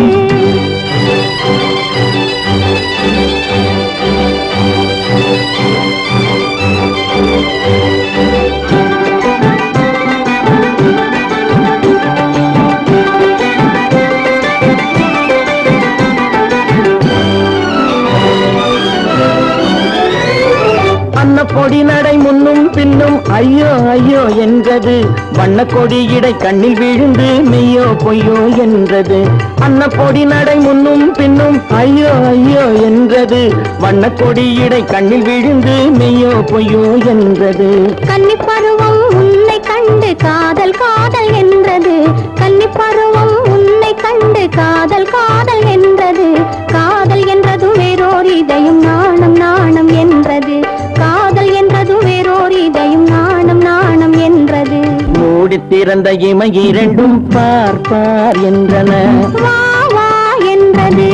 அன்னப்பொடி நடை முன்னும் பின்னும் ஐயோ ஐயோ என்றது. வண்ணக்கொடி இடை கண்ணில் விழுந்து மெய்யோ பொய்யோ என்றது. அன்னப்பொடி நடை முன்னும் பின்னும் ஐயோ ஐயோ என்றது. வண்ணக்கொடி இடை கண்ணில் விழுந்து மெய்யோ பொய்யோ என்றது. கன்னிப் பருவம் உன்னை கண்டு காதல் காதல் என்றது. கன்னிப் பருவம் உன்னை கண்டு காதல் காதல் என்றது. காதல் என்றதும் வேறோர் இதயம் நாணம் நாணம் என்றது. காதல் என்றதும் வேறோர் இதயம் நாணம் நாணம் என்றது. மூடி திறந்த இமை இரண்டும் பார்ப்பார் என்றன. வா வா என்றது.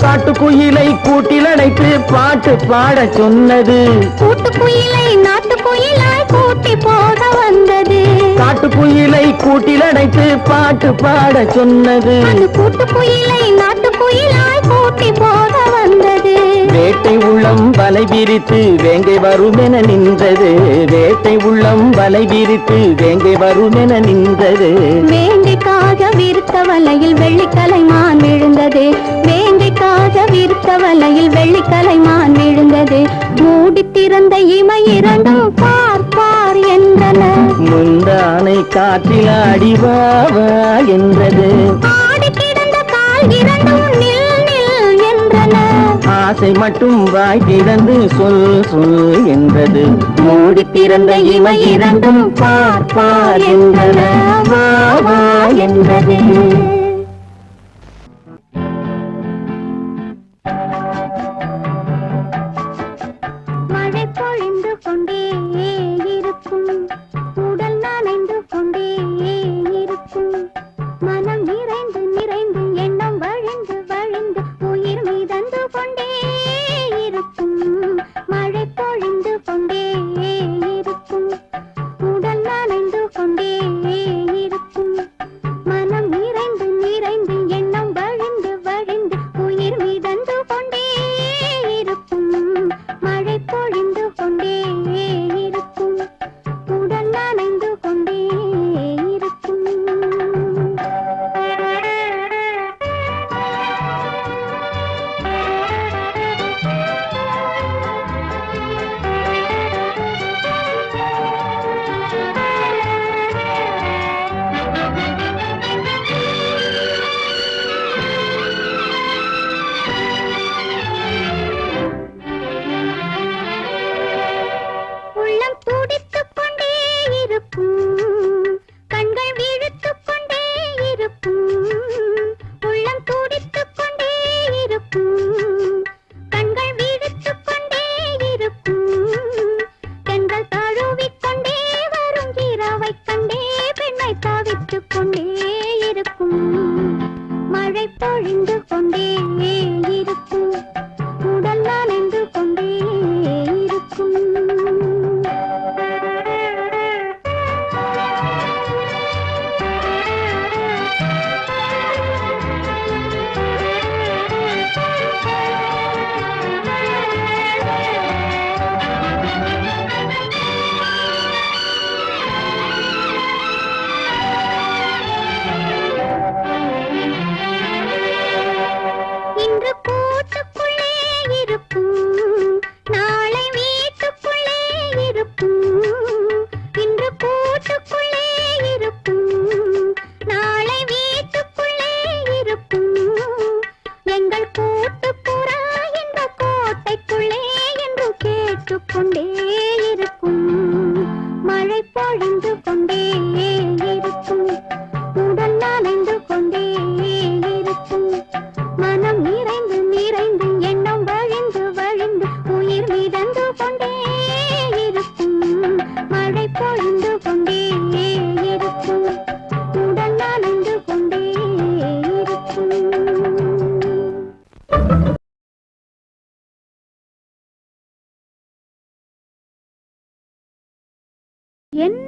காட்டுக்குயிலை கூட்டில் அடைத்து பாட்டு பாட சொன்னது. கூட்டுக்குயிலை நாட்டுக்குயிலாய் கூட்டி போக வந்தது. காட்டுக்குயிலை கூட்டில் அடைத்து பாட்டு பாட சொன்னது. அது கூட்டுக்குயிலை நாட்டுக்குயிலாய் கூட்டி போக வந்தது. வேட்டை உள்ளம் வலை விரித்து வேங்கை வருமென நின்றது. வேட்டை உள்ளம் வலை விரித்து வேங்கை வருமென நின்றது. வேங்கைக்காக விருத்த வலையில் வெள்ளிக்கலைமான் விழுந்தது. வேங்கைக்காக விருத்த வலையில் வெள்ளிக்கலைமான் விழுந்தது. மூடி திறந்த இமை இரண்டும் பார்ப்பார் என்றன. முந்தானை காற்றில் ஆடிவாவா என்றது. ஆடி கிடந்த கால் இரண்டும் நில் நில் என்றன. ஆசை மட்டும் வாய் திறந்து சொல் சொல் என்றது. மூடி திறந்த இமை இரண்டும் பார்ப்பார் என்றன. வா வா என்றது. மழை பொழிந்து கொண்டே இருக்கும். உடல் நனைந்து கொண்டே இருக்கும். மனம் நிறைந்து நிறைந்து எண்ணம் வழிந்து வழிந்து உயிர் மிதந்து கொண்டே இருக்கும். என்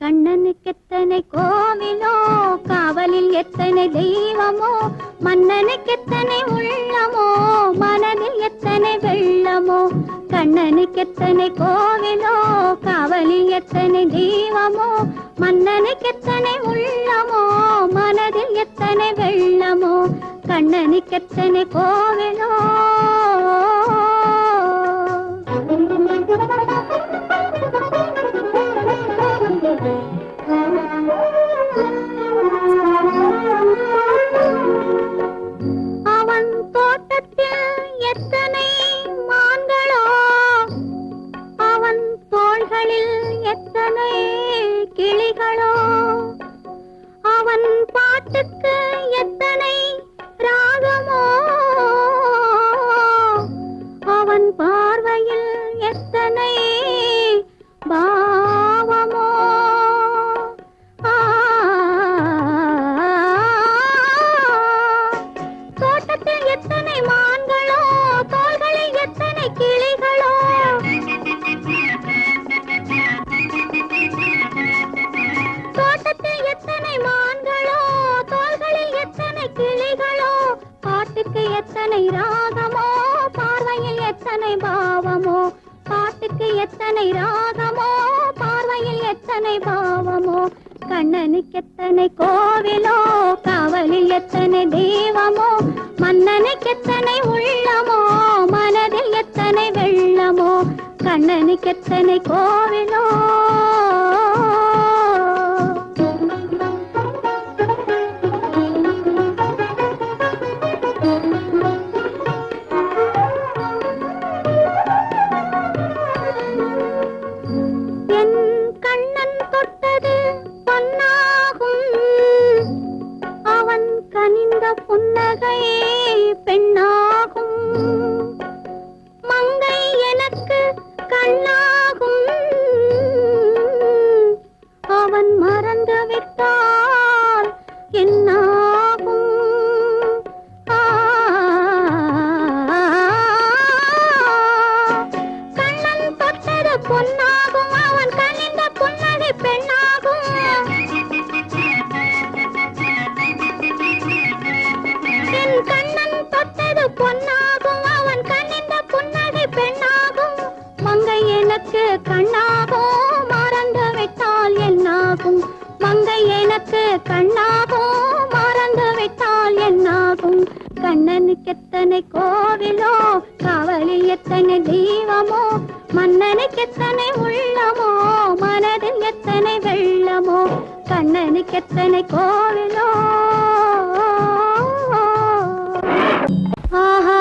கண்ணனுக்கெத்தனை கோவிலோ, காவலில் எத்தனை தெய்வமோ, மன்னனுக்கெத்தனை உள்ளமோ, மனதில் எத்தனை வெள்ளமோ. கண்ணனுக்கெத்தனை கோவிலோ, காவலில் எத்தனை தெய்வமோ, மன்னனுக்கெத்தனை உள்ளமோ, மனதில் எத்தனை வெள்ளமோ. கண்ணனுக்கெத்தனை கோவிலோ. அவன் தோட்டத்தில் எத்தனை மான்களோ, அவன் தோள்களில் எத்தனை கிளிகளோ, அவன் பாட்டுக்கு எத்தனை ராகமோ, அவன் பார்வையில் எத்தனை பாவமோ. தோட்டத்தில் எத்தனை மான்களோ, தோள்களில் எத்தனை கிளிகளோ, தோட்டத்தில் எத்தனை மான்களோ, தோள்களில் எத்தனை கிளிகளோ, பாட்டுக்கு எத்தனை ராகமோ, பார்வையில் எத்தனை பாவமோ. பாட்டுக்கு எத்தனை ராகமோ, பார்வையில் எத்தனை பாவமோ. கண்ணனுக்கெத்தனை கோவிலோ, காவலில் எத்தனை தெய்வமோ, மன்னனுக்கெத்தனை உள்ளமோ, மனதில் எத்தனை வெள்ளமோ. கண்ணனுக்கெத்தனை கோவிலோ. என் கண்ணன் தொட்டது பொன்னாகும், அவன் கனிந்த புன்னகை பெண்ணாகும். மங்கை எனக்கு கண்ணாகும், அவன் மறந்து விட்டால் என்னாகும். கண்ணன் தொட்டது பொன்னாகும், அவன் கனிந்த புன்னகை பெண்ணாகும். என் கண்ணன் தொட்டது பொன்னாகும், அவன் கனிந்த புன்னகை பெண்ணாகும். மங்கை எனக்கு கண்ணாகும், மறந்து விட்டால் என்னாகும். மங்கை எனக்கு கண்ணாகும், மறந்து விட்டால் என்னாகும். கண்ணனுக்கெத்தனை கோவிலோ, காவலில் எத்தனை தெய்வமோ, மன்னனுக்கெத்தனை உள்ளமோ, மனதில் எத்தனை வெள்ளமோ. கண்ணனுக்கெத்தனை கோவிலோ. ஆஹா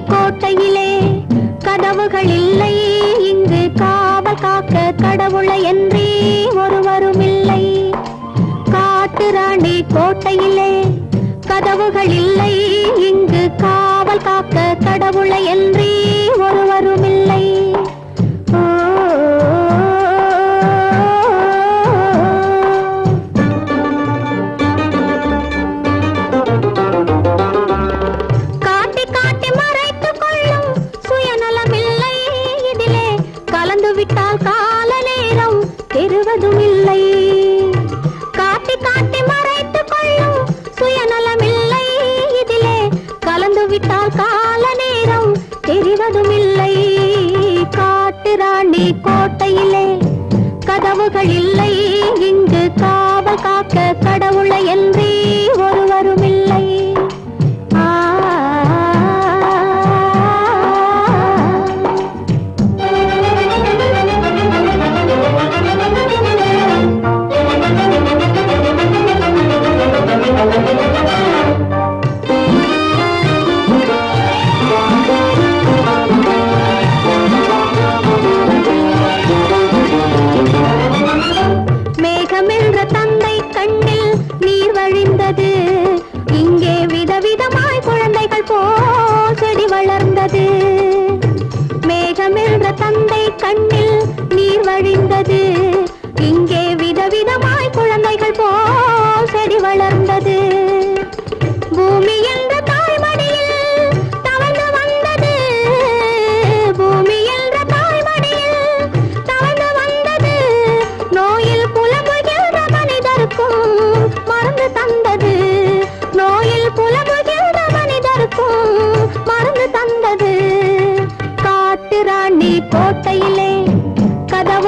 கோட்டையிலே கதவுகள் இல்லை, இங்கு காவல் காக்க கடவுளை என்றே ஒருவரும் இல்லை. காட்டு ராணி கோட்டையிலே கதவுகள் இல்லை, இங்கு காவல் காக்க கடவுளை என்றே ஒருவரும் இல்லை. விட்டால் கால நேரம் பெறுவதும் இல்லை. காட்டி காட்டி மறைத்துக் கொள்ளும் சுயநலமில்லை, இதிலே கலந்து விட்டால் கால நேரம் தெரிவதும் இல்லை. காட்டு ராணி கோட்டையிலே கதவுகள் இல்லை, இங்கு காவல் காக்க கடவுளை என்றே ஒருவரும் இல்லை.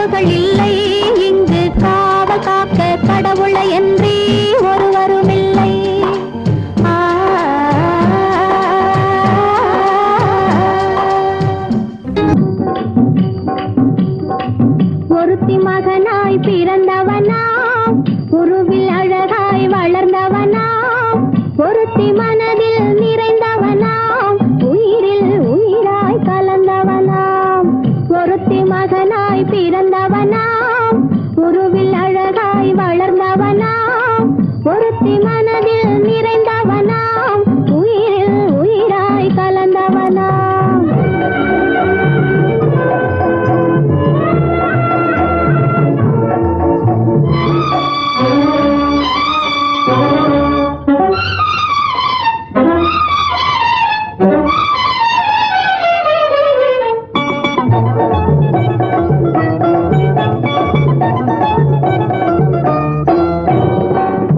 உறவுகள் இல்லை இங்கு காவல் காக்க கடவுளை என்றே ஒருவரும் இல்லை. ஒருத்தி மகனாய் பிறந்தவனாம் உருவில் அழகாய் வளர்ந்தவனாம் ஒருத்தி மனதில் நிறைந்தவனாம் உயிரில் உயிராய் கலந்தவனாம். ஒருத்தி மகனாய் பிறந்தவனாம் உருவில் அழகாய் வளர்ந்தவனாம் ஒருத்தி மனதில் நிறைந்தவனாம் உயிரில் உயிராய் கலந்தவனாம்.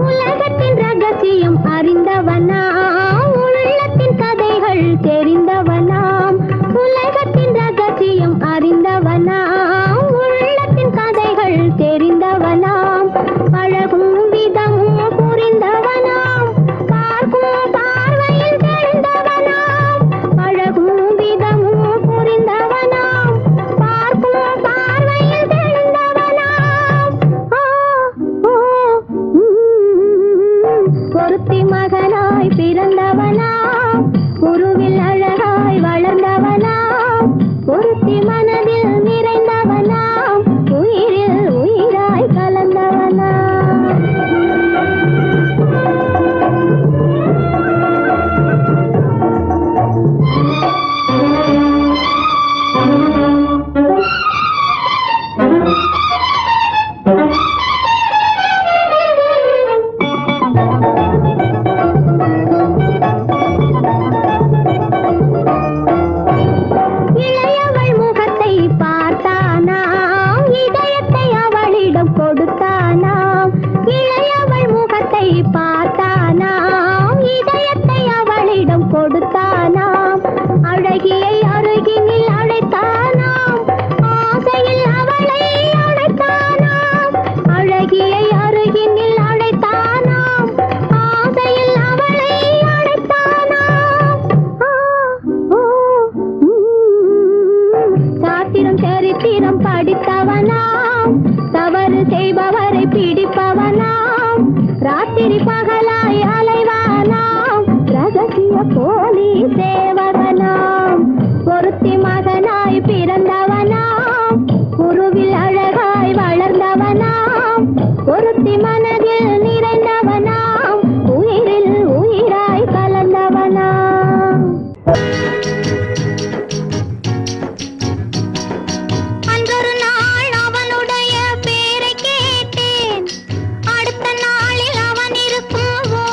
உலகத்தின் ரகசியம் அறிந்தவனாம் உள்ளத்தின் கதைகள் தெரிந்தவனாம். உலகத்தின் ரகசியம் அறிந்தவனாம் உள்ளத்தின் கதைகள் தெரிந்தவனாம். பழகும் விதமும் புரிந்தவனாம் பார்க்கும் பார்வையில் தெரிந்தவனாம். பழகும் விதமும் புரிந்தவனாம் பார்க்கும் பார்வையில் தெரிந்தவனாம். ஒருத்தி மகனாய் பிறந்தவனாம் உருவில் அழகாய் வளர்ந்தவனாம் ஒருத்தி மனதில் நிறைந்தவனாம் உயிரில் உயிராய் கலந்தவனாம். இளையவள் முகத்தை பார்த்தானாம் இதயத்தை அவளிடம் கொடுத்தானாம். இளையவள் முகத்தை பார்த்தானாம் இதயத்தை அவளிடம் கொடுத்தானாம். அழகியை அருகினில் அழைத்தானாம் ஆசையில் அவளை அழைத்தானாம். அழகியை அருகினில் அழைத்தானாம் ஆசையில் அவளை அழைத்தானாம். சாத்திரம் சரித்திரம் படித்தவனாம் தவறு செய்பவரை பிடிப்பவனாம். ராத்திரி பகலாய் அலைவானாம் ரகசிய போலி சேவகனாம். ஒருத்தி மகனாய் பிறந்தவனாம் உருவில் அழகாய் வளர்ந்தவனாம் ஒருத்தி மனதில் நிறைந்தவனாம் உயிரில் உயிராய் கலந்தவனாம். அன்றொரு நாள் அவனுடைய பேரை கேட்டேன் அடுத்த நாளில் அவன் இருக்கும்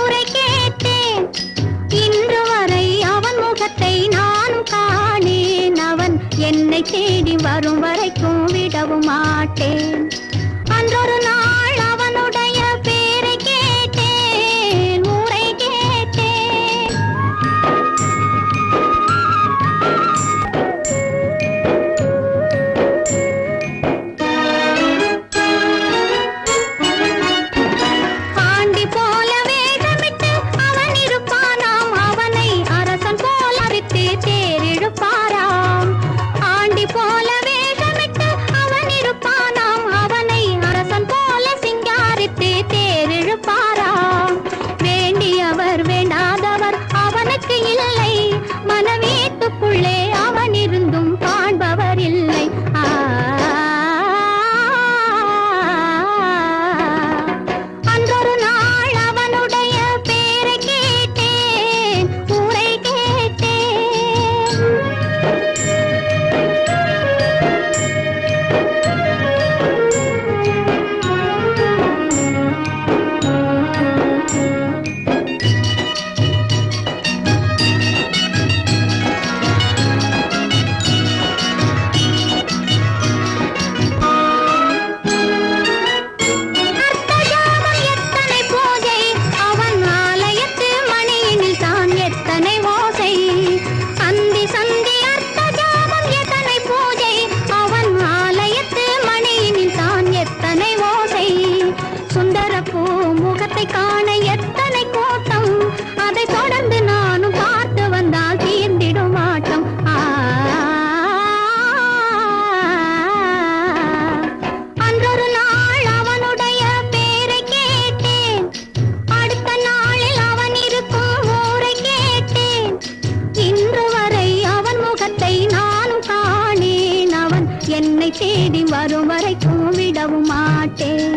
வரும் வரைக்கும் விடவும் மாட்டேன்.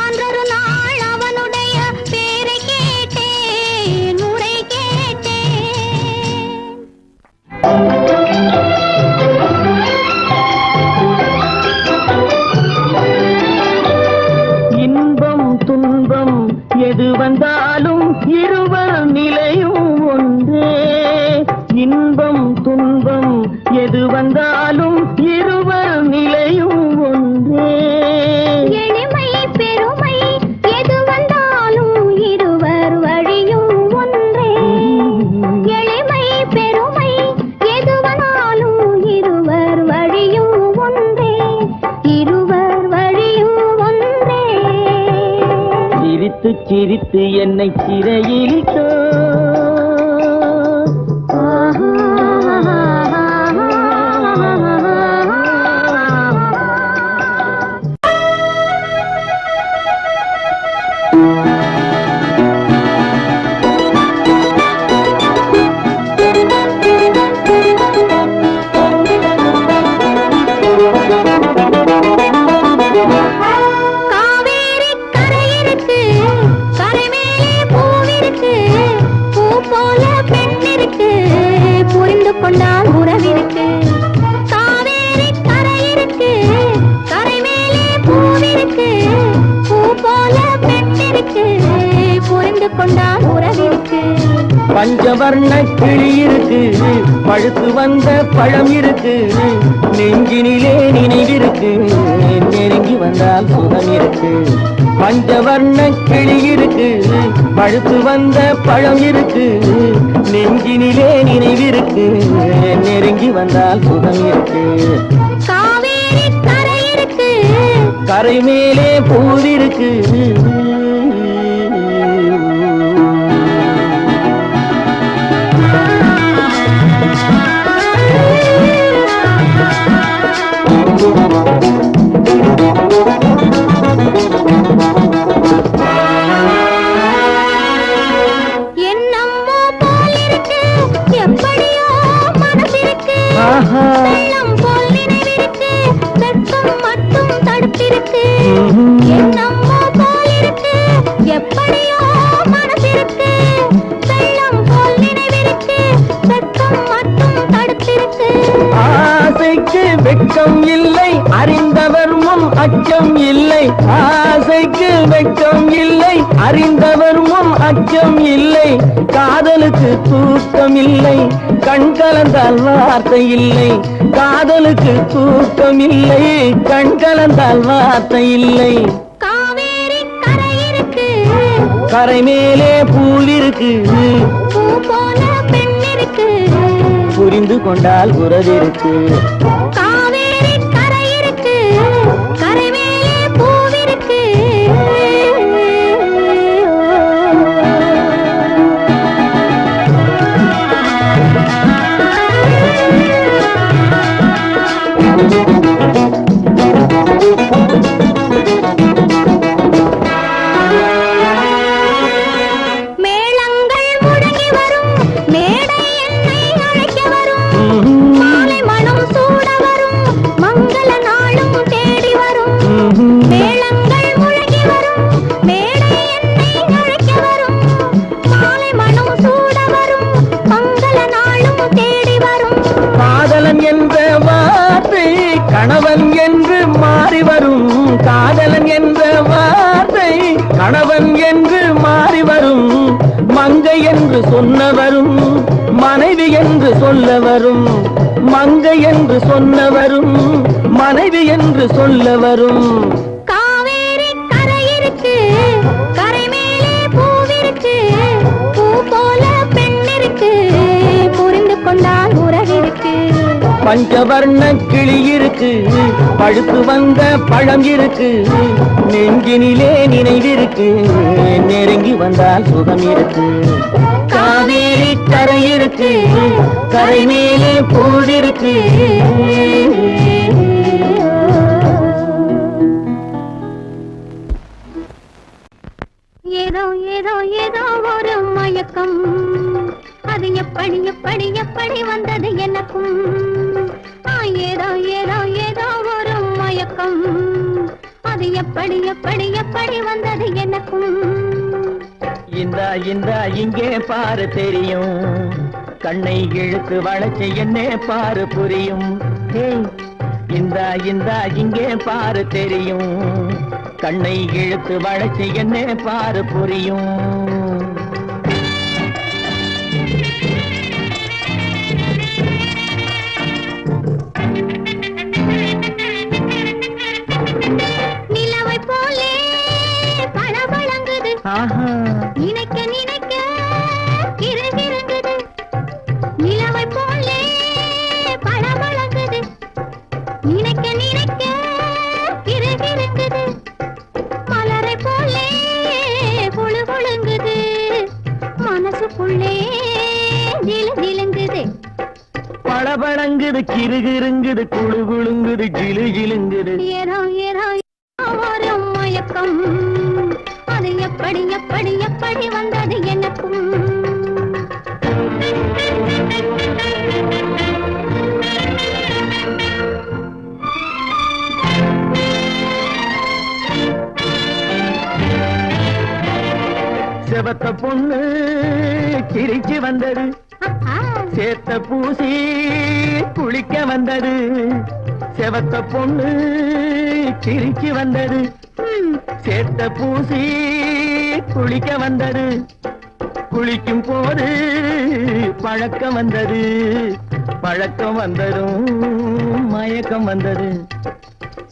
அன்றொரு நாள் அவனுடைய பேரை கேட்டேன், ஊரை கேட்டேன். இன்பம் துன்பம் எது வந்தாலும் இருவர் நிலையும் ஒன்றே. இன்பம் துன்பம் எது வந்தாலும் இருவர் நிலையும் ஒன்றே. எளிமை பெருமை எது வந்தாலும் இருவர் வழியும் ஒன்றே. எளிமை பெருமை எது வந்தாலும் இருவர் வழியும் ஒன்றே. இருவர் வழியும் ஒன்றே. சிரித்து சிரித்து என்னை சிறையிலிட்டோ. காவேரி கரையிருக்கு, கரை மேலே பூவிருக்கு, பூ போல பெண்ணிருக்கு, புரிந்து கொண்டால் உறவிருக்கு. காவேரி கரையிருக்கு, கரை மேலே பூவிருக்கு, பூ போல பெண்ணிருக்கு, புரிந்து கொண்டால் உறவிருக்கு. பஞ்சவர்ண கிளி இருக்கு, பழுத்து வந்த பழம் இருக்கு, நெஞ்சினிலே நினைவிருக்கு, நெருங்கி வந்தால் சுகம் இருக்கு. பஞ்சவர்ண கிளி இருக்கு, பழுத்து வந்த பழம் இருக்கு, நெஞ்சினிலே நினைவிருக்கு, நெருங்கி வந்தால் சுகம் இருக்கு. காவேரி கரையிருக்கு, கரை மேலே பூவிருக்கு. என்னம்மோ போல் இருக்கு, எப்படியோ மனசிருக்கு. வெள்ளம் போல் நினைவிருக்கு, வெட்கம் மட்டும் தடுப்பிருக்கு. என்னம்மோ போல் இருக்கு, எப்படியோ மனசிருக்கு. வெள்ளம் போல் நினைவிருக்கு, வெட்கம் மட்டும் தடுப்பிருக்கு. ஆசைக்கு வெட்கம் இல்லை, அறிந்தவர் முன் அச்சம் இல்லை. ஆசைக்கு வெட்கம் இல்லை, அறிந்தவர் முன் அச்சம் இல்லை. காதலுக்கு தூக்கம் இல்லை, கண் கலந்தால் வார்த்தை இல்லை. காதலுக்கு தூக்கம் இல்லை, கண் கலந்தால் வார்த்தை இல்லை. காவேரி கரையிருக்கு, கரை மேலே பூவிருக்கு, பூ போல பெண்ணிருக்கு, புரிந்து கொண்டால் உறவிருக்கு. காவேரி கரையிருக்கு, கரை மேலே பூவிருக்கு. மேளங்கள் முழங்கி வரும், மேடை என்னை அழைக்க வரும். மாலை மனம் சூட வரும், மங்கள நாளும் தேடி வரும். மேளங்கள் முழங்கி வரும், மேடை என்னை அழைக்க வரும். மாலை மனம் சூட வரும், மங்கள நாளும் தேடி வரும். காதலன் என்ற வார்த்தை கணவன் என்று மாறி வரும். காதலன் என்ற வார்த்தை கணவன் என்று மாறி வரும். மங்கை என்று சொன்னவரும் மனைவி என்று சொல்ல வரும். மங்கை என்று சொன்னவரும் மனைவி என்று சொல்ல வரும். காவேரி கரையிருக்கு, கரை மேலே பூவிருக்கு, பூ போல பெண்ணிருக்கு, புரிந்து கொண்டால் உறவிருக்கு. பஞ்சவர்ண கிளி இருக்கு, பழுத்து வந்த பழம் இருக்கு, நெஞ்சினிலே நினைவிருக்கு, நெருங்கி வந்தால் சுகம் இருக்கு. காவேரி கரை இருக்கு, கரை மேலே பூவிருக்கு. ஏதோ ஏதோ ஏதோ ஒரு மயக்கம், அது எப்படி எப்படி எப்படி வந்தது எனக்கும். ஏதோ ஏதோ ஏதோ ஒரு மயக்கம், மயக்கம் அது எப்படி எப்படி எப்படி வந்தது எனக்கும் இந்தா இந்தா இங்கே பாரு தெரியும் கண்ணை இழுத்து வளைச்சு என்ன பாரு புரியும் இந்தா இந்தா இங்கே பாரு தெரியும் கண்ணை இழுத்து வளைச்சு என்ன பாரு புரியும் நிலவை போலே பளபளங்குது நினைக்க நினைக்க கிறுகிறுங்குது நிலவை போலே பளபளங்குது நினைக்க நினைக்க கிறுகிறுங்குது மலரை போலே குழு குழுங்குது மனசுக்குள்ளே ஜிலு ஜிலுங்குது பளபளங்குது கிறுகிறுங்குது குழு குழுங்குது ஜிலு ஜிலுங்குது ஏதோ ஏதோ ஒரு மயக்கம் அது எப்படி எப்படி எப்படி வந்தது எனக்கும் செவத்த பொண்ணு சிரிச்சு வந்தது சேத்த பூசி குளிக்க வந்தது செவத்த பொண்ணு சிரிச்சு வந்தது சேத்த பூசி குளிக்க வந்தது குளிக்கும் போது பழக்கம் வந்தது பழக்கம் வந்ததும் மயக்கம் வந்தது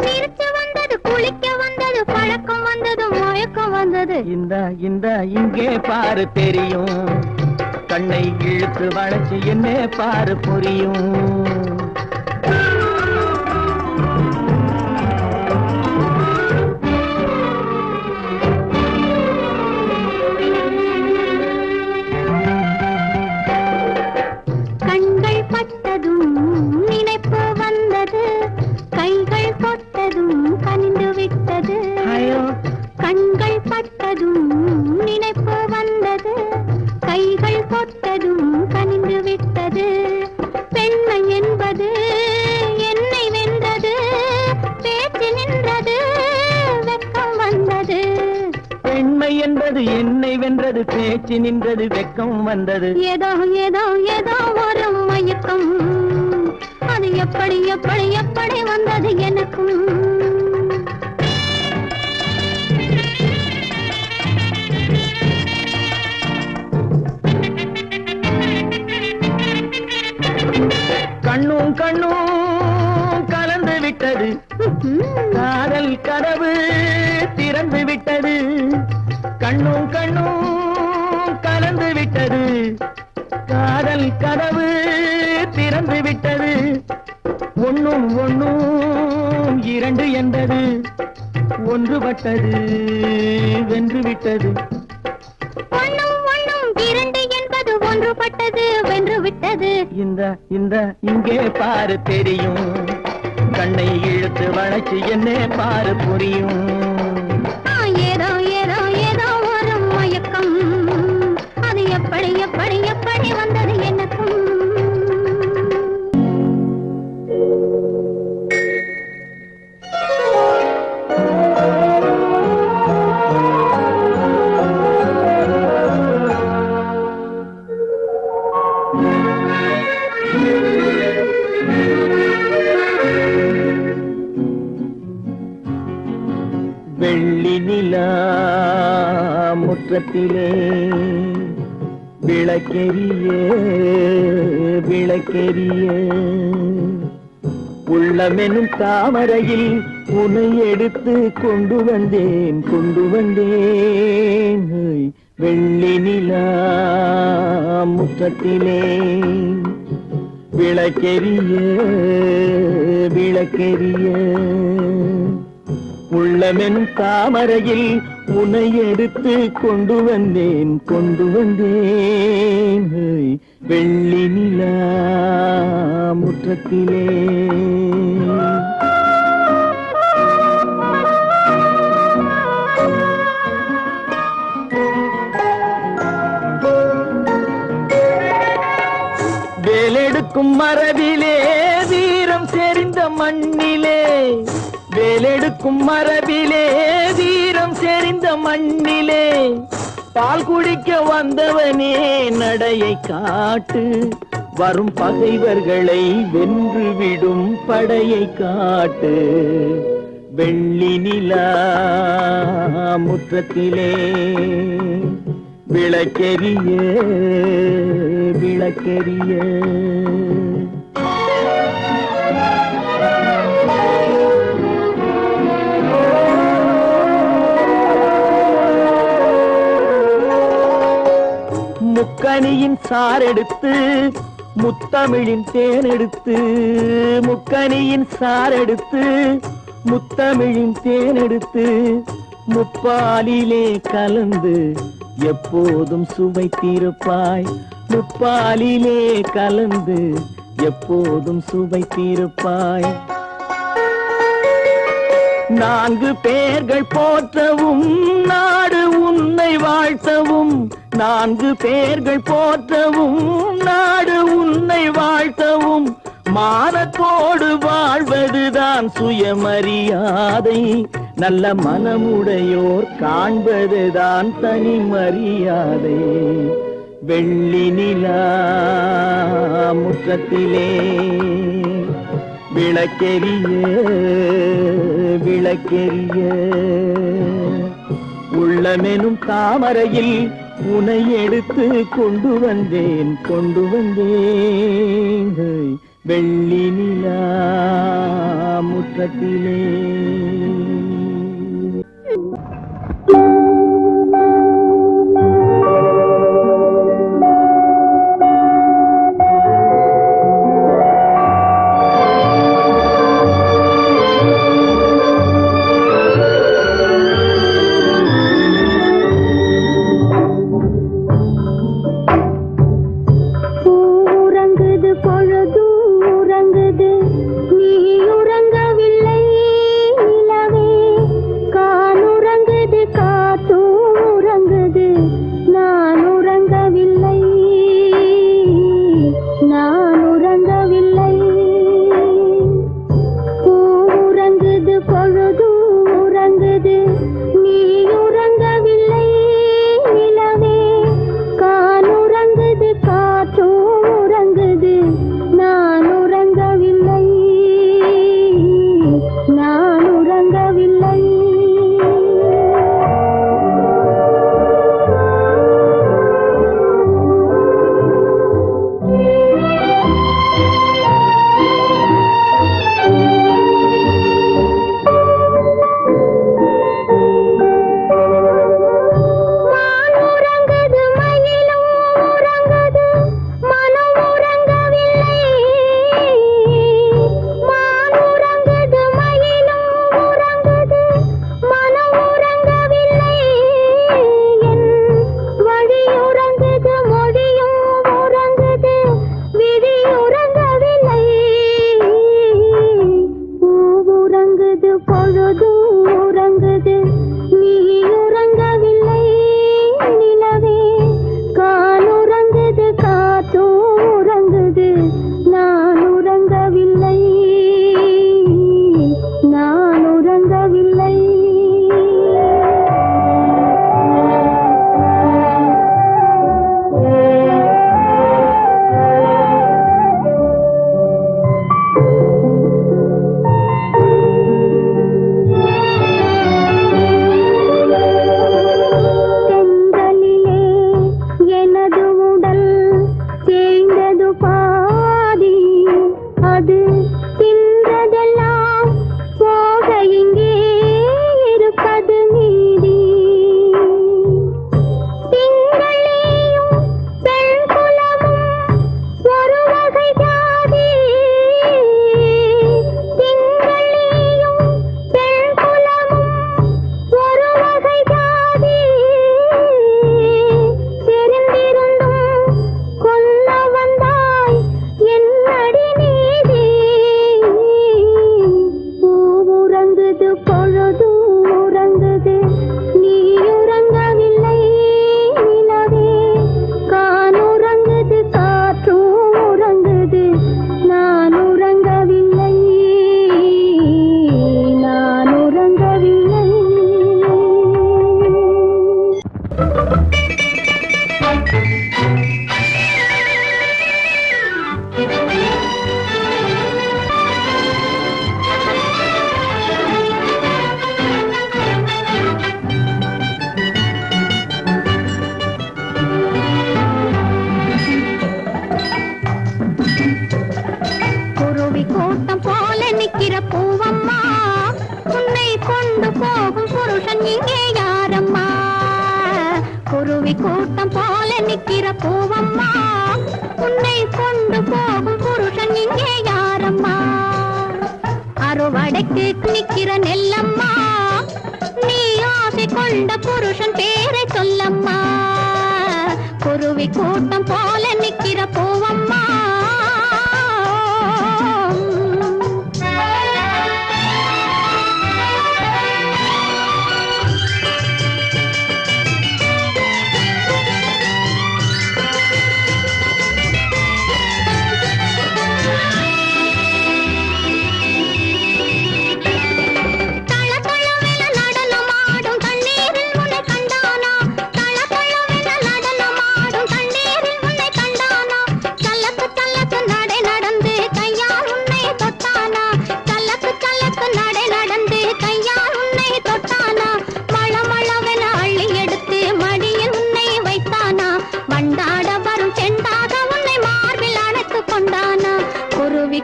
சிரிச்சு வந்தது குளிக்க வந்தது பழக்கம் வந்தது மயக்கம் வந்தது இந்த இங்கே பாரு தெரியும் கண்ணை இழுத்து வளைச்சு என்ன பாரு புரியும் கண்கள் பட்டதும் நினைப்பு வந்தது கைகள் தொட்டதும் கனிந்து விட்டது கண்கள் பட்டதும் நினைப்பு வந்தது கைகள் தொட்டதும் கனிந்து விட்டது பெண்மை என்பது என்னை வென்றது பேச்சு நின்றது வெட்கம் வந்தது பெண்மை என்பது என்னை வென்றது பேச்சு நின்றது வெட்கம் வந்தது ஏதோ ஏதோ ஏதோ ஒரு மயக்கம் அது எப்படி எப்படி எப்படி வந்தது எனக்கும் கண்ணும் கண்ணும் கலந்து விட்டது காதல் கதவு திறந்து விட்டது கண்ணும் கண்ணும் கலந்து விட்டது காதல் கதவு திறந்து விட்டது ஒண்ணும் ஒண்ணும் இரண்டு என்பது ஒன்றுபட்டது வென்று விட்டது ஒண்ணும் ஒண்ணும் இரண்டு என்பது ஒன்றுபட்டது வென்று விட்டது இந்த இங்கே பாரு தெரியும் கண்ணை இழுத்து வளைச்சு என்ன பாரு புரியும் ஏதோ ஏதோ ஏதோ ஒரு மயக்கம் அது எப்படி எப்படி எப்படி வந்தது எனக்கும் வெள்ளி நிலா முற்றத்திலே விளக்கெரிய விளக்கெரிய உள்ளமெனும் தாமரையில் உன்னை எடுத்து கொண்டு வந்தேன் வெள்ளி நிலா முற்றத்திலே விளக்கெரிய விளக்கெரிய உள்ளமென் தாமரையில் உன்னை எடுத்து கொண்டு வந்தேன் வெள்ளி நிலா முற்றத்திலே வேலெடுக்கும் மரபிலே வீரம் செறிந்த மண்ணிலே வேலை எடுக்கும் மரபிலே வீரம் செறிந்த மண்ணிலே பால் குடிக்க வந்தவனே நடையை காட்டு, வரும் பகைவர்களை வென்றுவிடும் படையை காட்டு. வெள்ளி நிலா முற்றத்திலே விளக்கெரிய விளக்கெரிய. முக்கனியின் சாரெடுத்து முத்தமிழின் தேனெடுத்து, முக்கனியின் சாரெடுத்து முத்தமிழின் தேனெடுத்து, முப்பாலிலே கலந்து எப்போதும் சுவைத்திருப்பாய், முப்பாலிலே கலந்து எப்போதும் சுவைத்திருப்பாய். நான்கு பேர்கள் போற்றவும் நாடு உன்னை வாழ்த்தவும், நான்கு பேர்கள் போற்றவும் நாடு உன்னை வாழ்த்தவும், மானத்தோடு வாழ்வதுதான் சுயமரியாதை, நல்ல மனமுடையோர் காண்பதுதான் தனி மரியாதை. வெள்ளி நிலா முற்றத்திலே விளக்கெரிய விளக்கெரிய. உள்ளமெனும் தாமரையில் உனை எடுத்து கொண்டு வந்தேன் கொண்டு வந்தேன், வெள்ளி நிலா முற்றத்திலே. புருஷன் இங்கே யாரம்மா குருவி கூட்டம் போல நிக்கிற பூவம்மா உன்னை கொண்டு போகும் புருஷன் இங்கே யாரம்மா அறுவடைக்கு நிக்கிற நெல்லம்மா நீ ஆசை கொண்ட புருஷன் பேரை சொல்லம்மா குருவி கூட்டம் போல நிக்கிற பூவம்மா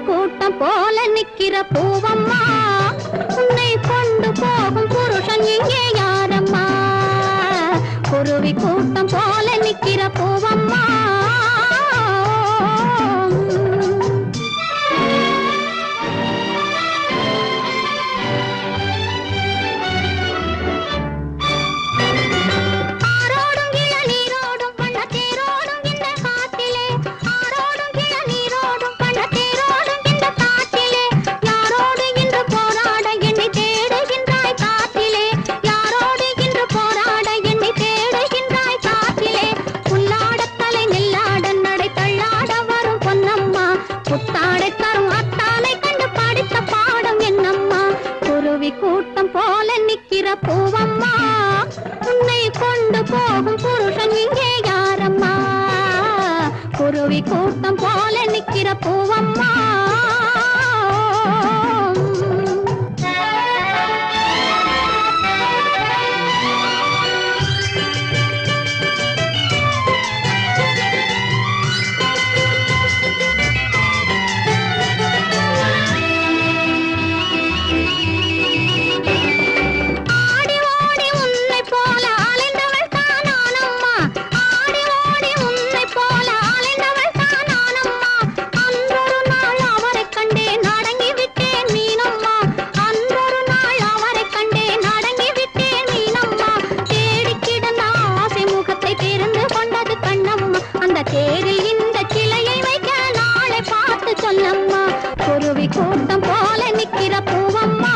கூட்டம் போல நிக்கிற பூவம்மா உன்னை கொண்டு போகும் புருஷன் இங்கே யாரம்மா குருவி கூட்டம் போல நிக்கிற பூவம்மா கூட்டம் போல நிக்கிற பூவம்மா உன்னை கொண்டு போகும் புருஷன் இங்கே யாரம்மா குருவி கூட்டம் போல நிக்கிற பூவம்மா தேரில் இந்த கிளையை வைக்க நாளை பார்த்து சொல்லம்மா குருவி கூட்டம் போல நிக்கிற பூவம்மா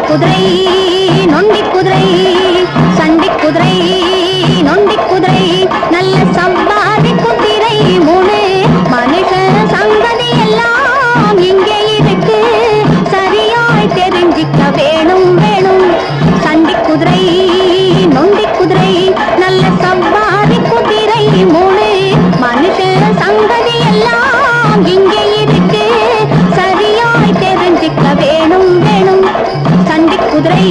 குதிரை நொண்டி குதிரை சண்டி குதிரை நொண்டி குதிரை நல்ல சம்பாதி குதிரை மூணு மனுஷ சங்கதி எல்லாம் இங்கே இருக்கு சரியாய் தெரிஞ்சிக்க வேணும் வேணும் சண்டி குதிரை நொண்டி குதிரை நல்ல சம்பாதி குதிரை மூணு மனுஷ சங்கதி எல்லாம் இங்கே இருக்கு சரியாய் தெரிஞ்சிக்க வேணும் வேணும் சண்டி குதிரை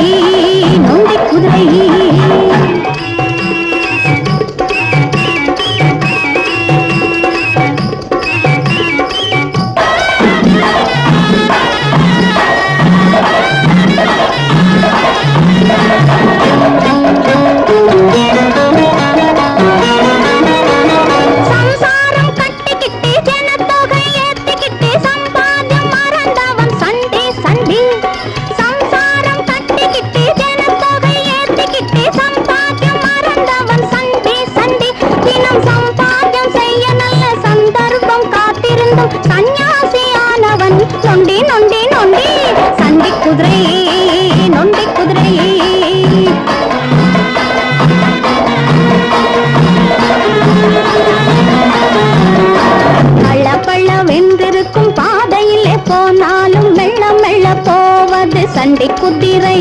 நொண்டி குதிரை சன்னியாசியானவன் நொண்டி நொண்டி நொண்டி சண்டி குதிரை நொண்டி குதிரை பள்ள பள்ள வென்றிருக்கும் பாதையிலே போனாலும் மெல்ல மெல்ல போவது சண்டி குதிரை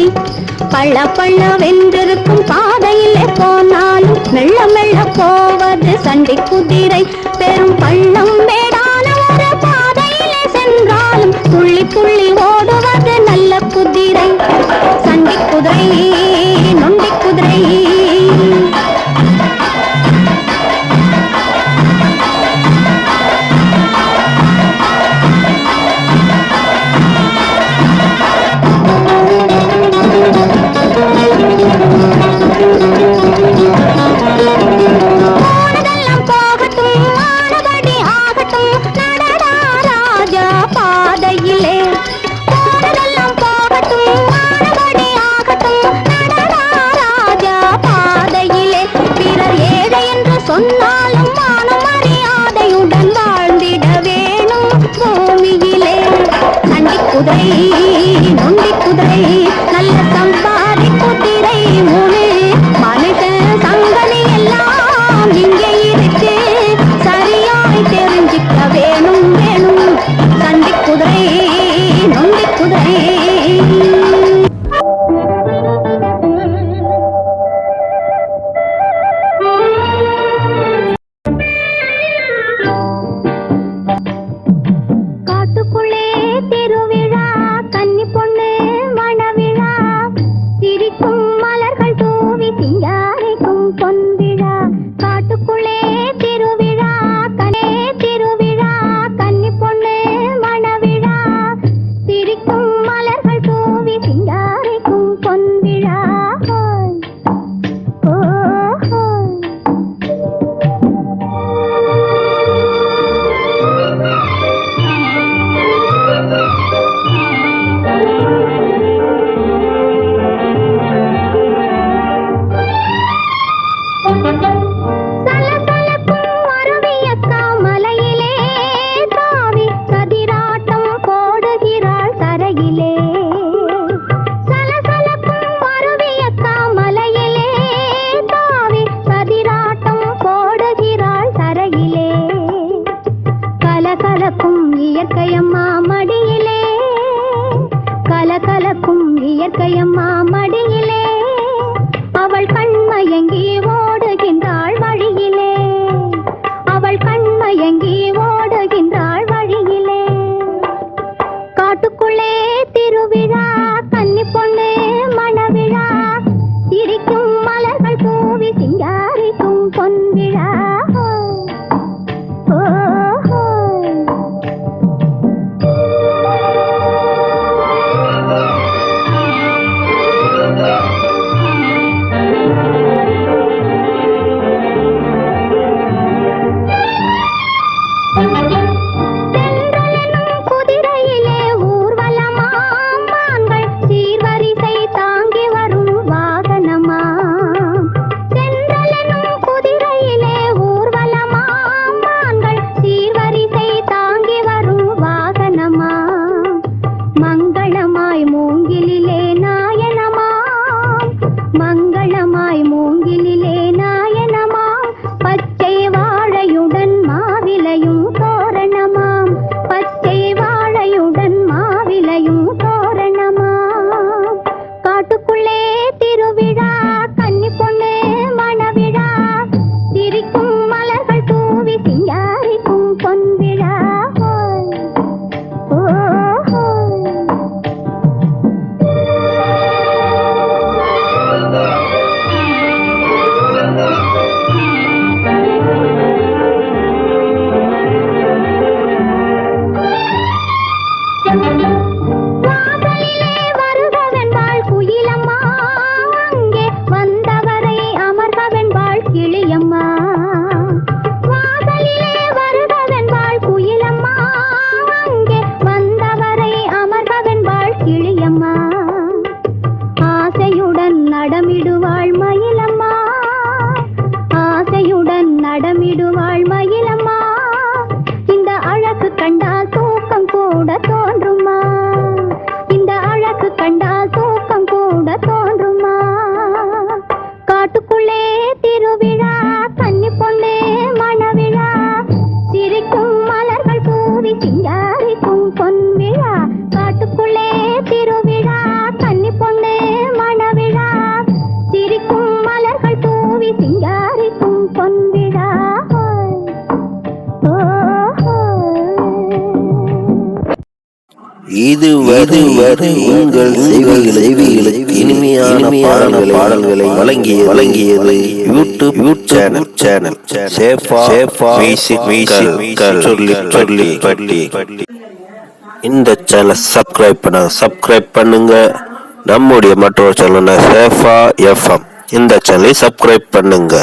பள்ள பள்ள வென்றிருக்கும் பாதையிலே போனாலும் மெல்ல மெல்ல போவது சண்டை குதிரை பெரும் பள்ளம் மேடான ஒரு பாதையிலே சென்றாலும் துள்ளி துள்ளி ஓடுவது நல்ல குதிரை சண்டை குதிரை நொண்டி குதிரை சொன்னாலும் மானம் மரியாதையுடன் வாழ்ந்திட வேணும் பூமியிலே சண்டி குதிரை நொண்டி குதிரை நல்ல சம்பாரி குதிரை மூணு மனுஷன் சங்கதி எல்லாம் இங்கே இருக்கு சரியாய் தெரிஞ்சுக்க வேணும் வேணும் சண்டி குதிரை நொண்டி குதிரை இயற்கையம்மா மடியிலே கலகலக்கும் இயற்கையம்மா மடியிலே அவள் கண்மயங்கி ஓடுகின்றாள் வழியிலே அவள் கண்மயங்கி ஓடுகின்றாள் வழியிலே காட்டுக்குள்ளே திருவிழா கன்னி பொண்ணு மணவிழா சிரிக்கும் மலர்கள் தூவி சிங்காரிக்கும் பொன்விழா இதுவரை உங்கள் செவிகளுக்கு இனிமையான பாடல்களை வழங்கியது யூடியூப் சேனல் சேஃபா சொல்லி. இந்த சேனலை சப்ஸ்கிரைப் பண்ணுங்க. நம்முடைய மற்றொரு சேனல் சேஃபா எஃப்எம். இந்த சேனலை சப்ஸ்கிரைப் பண்ணுங்க.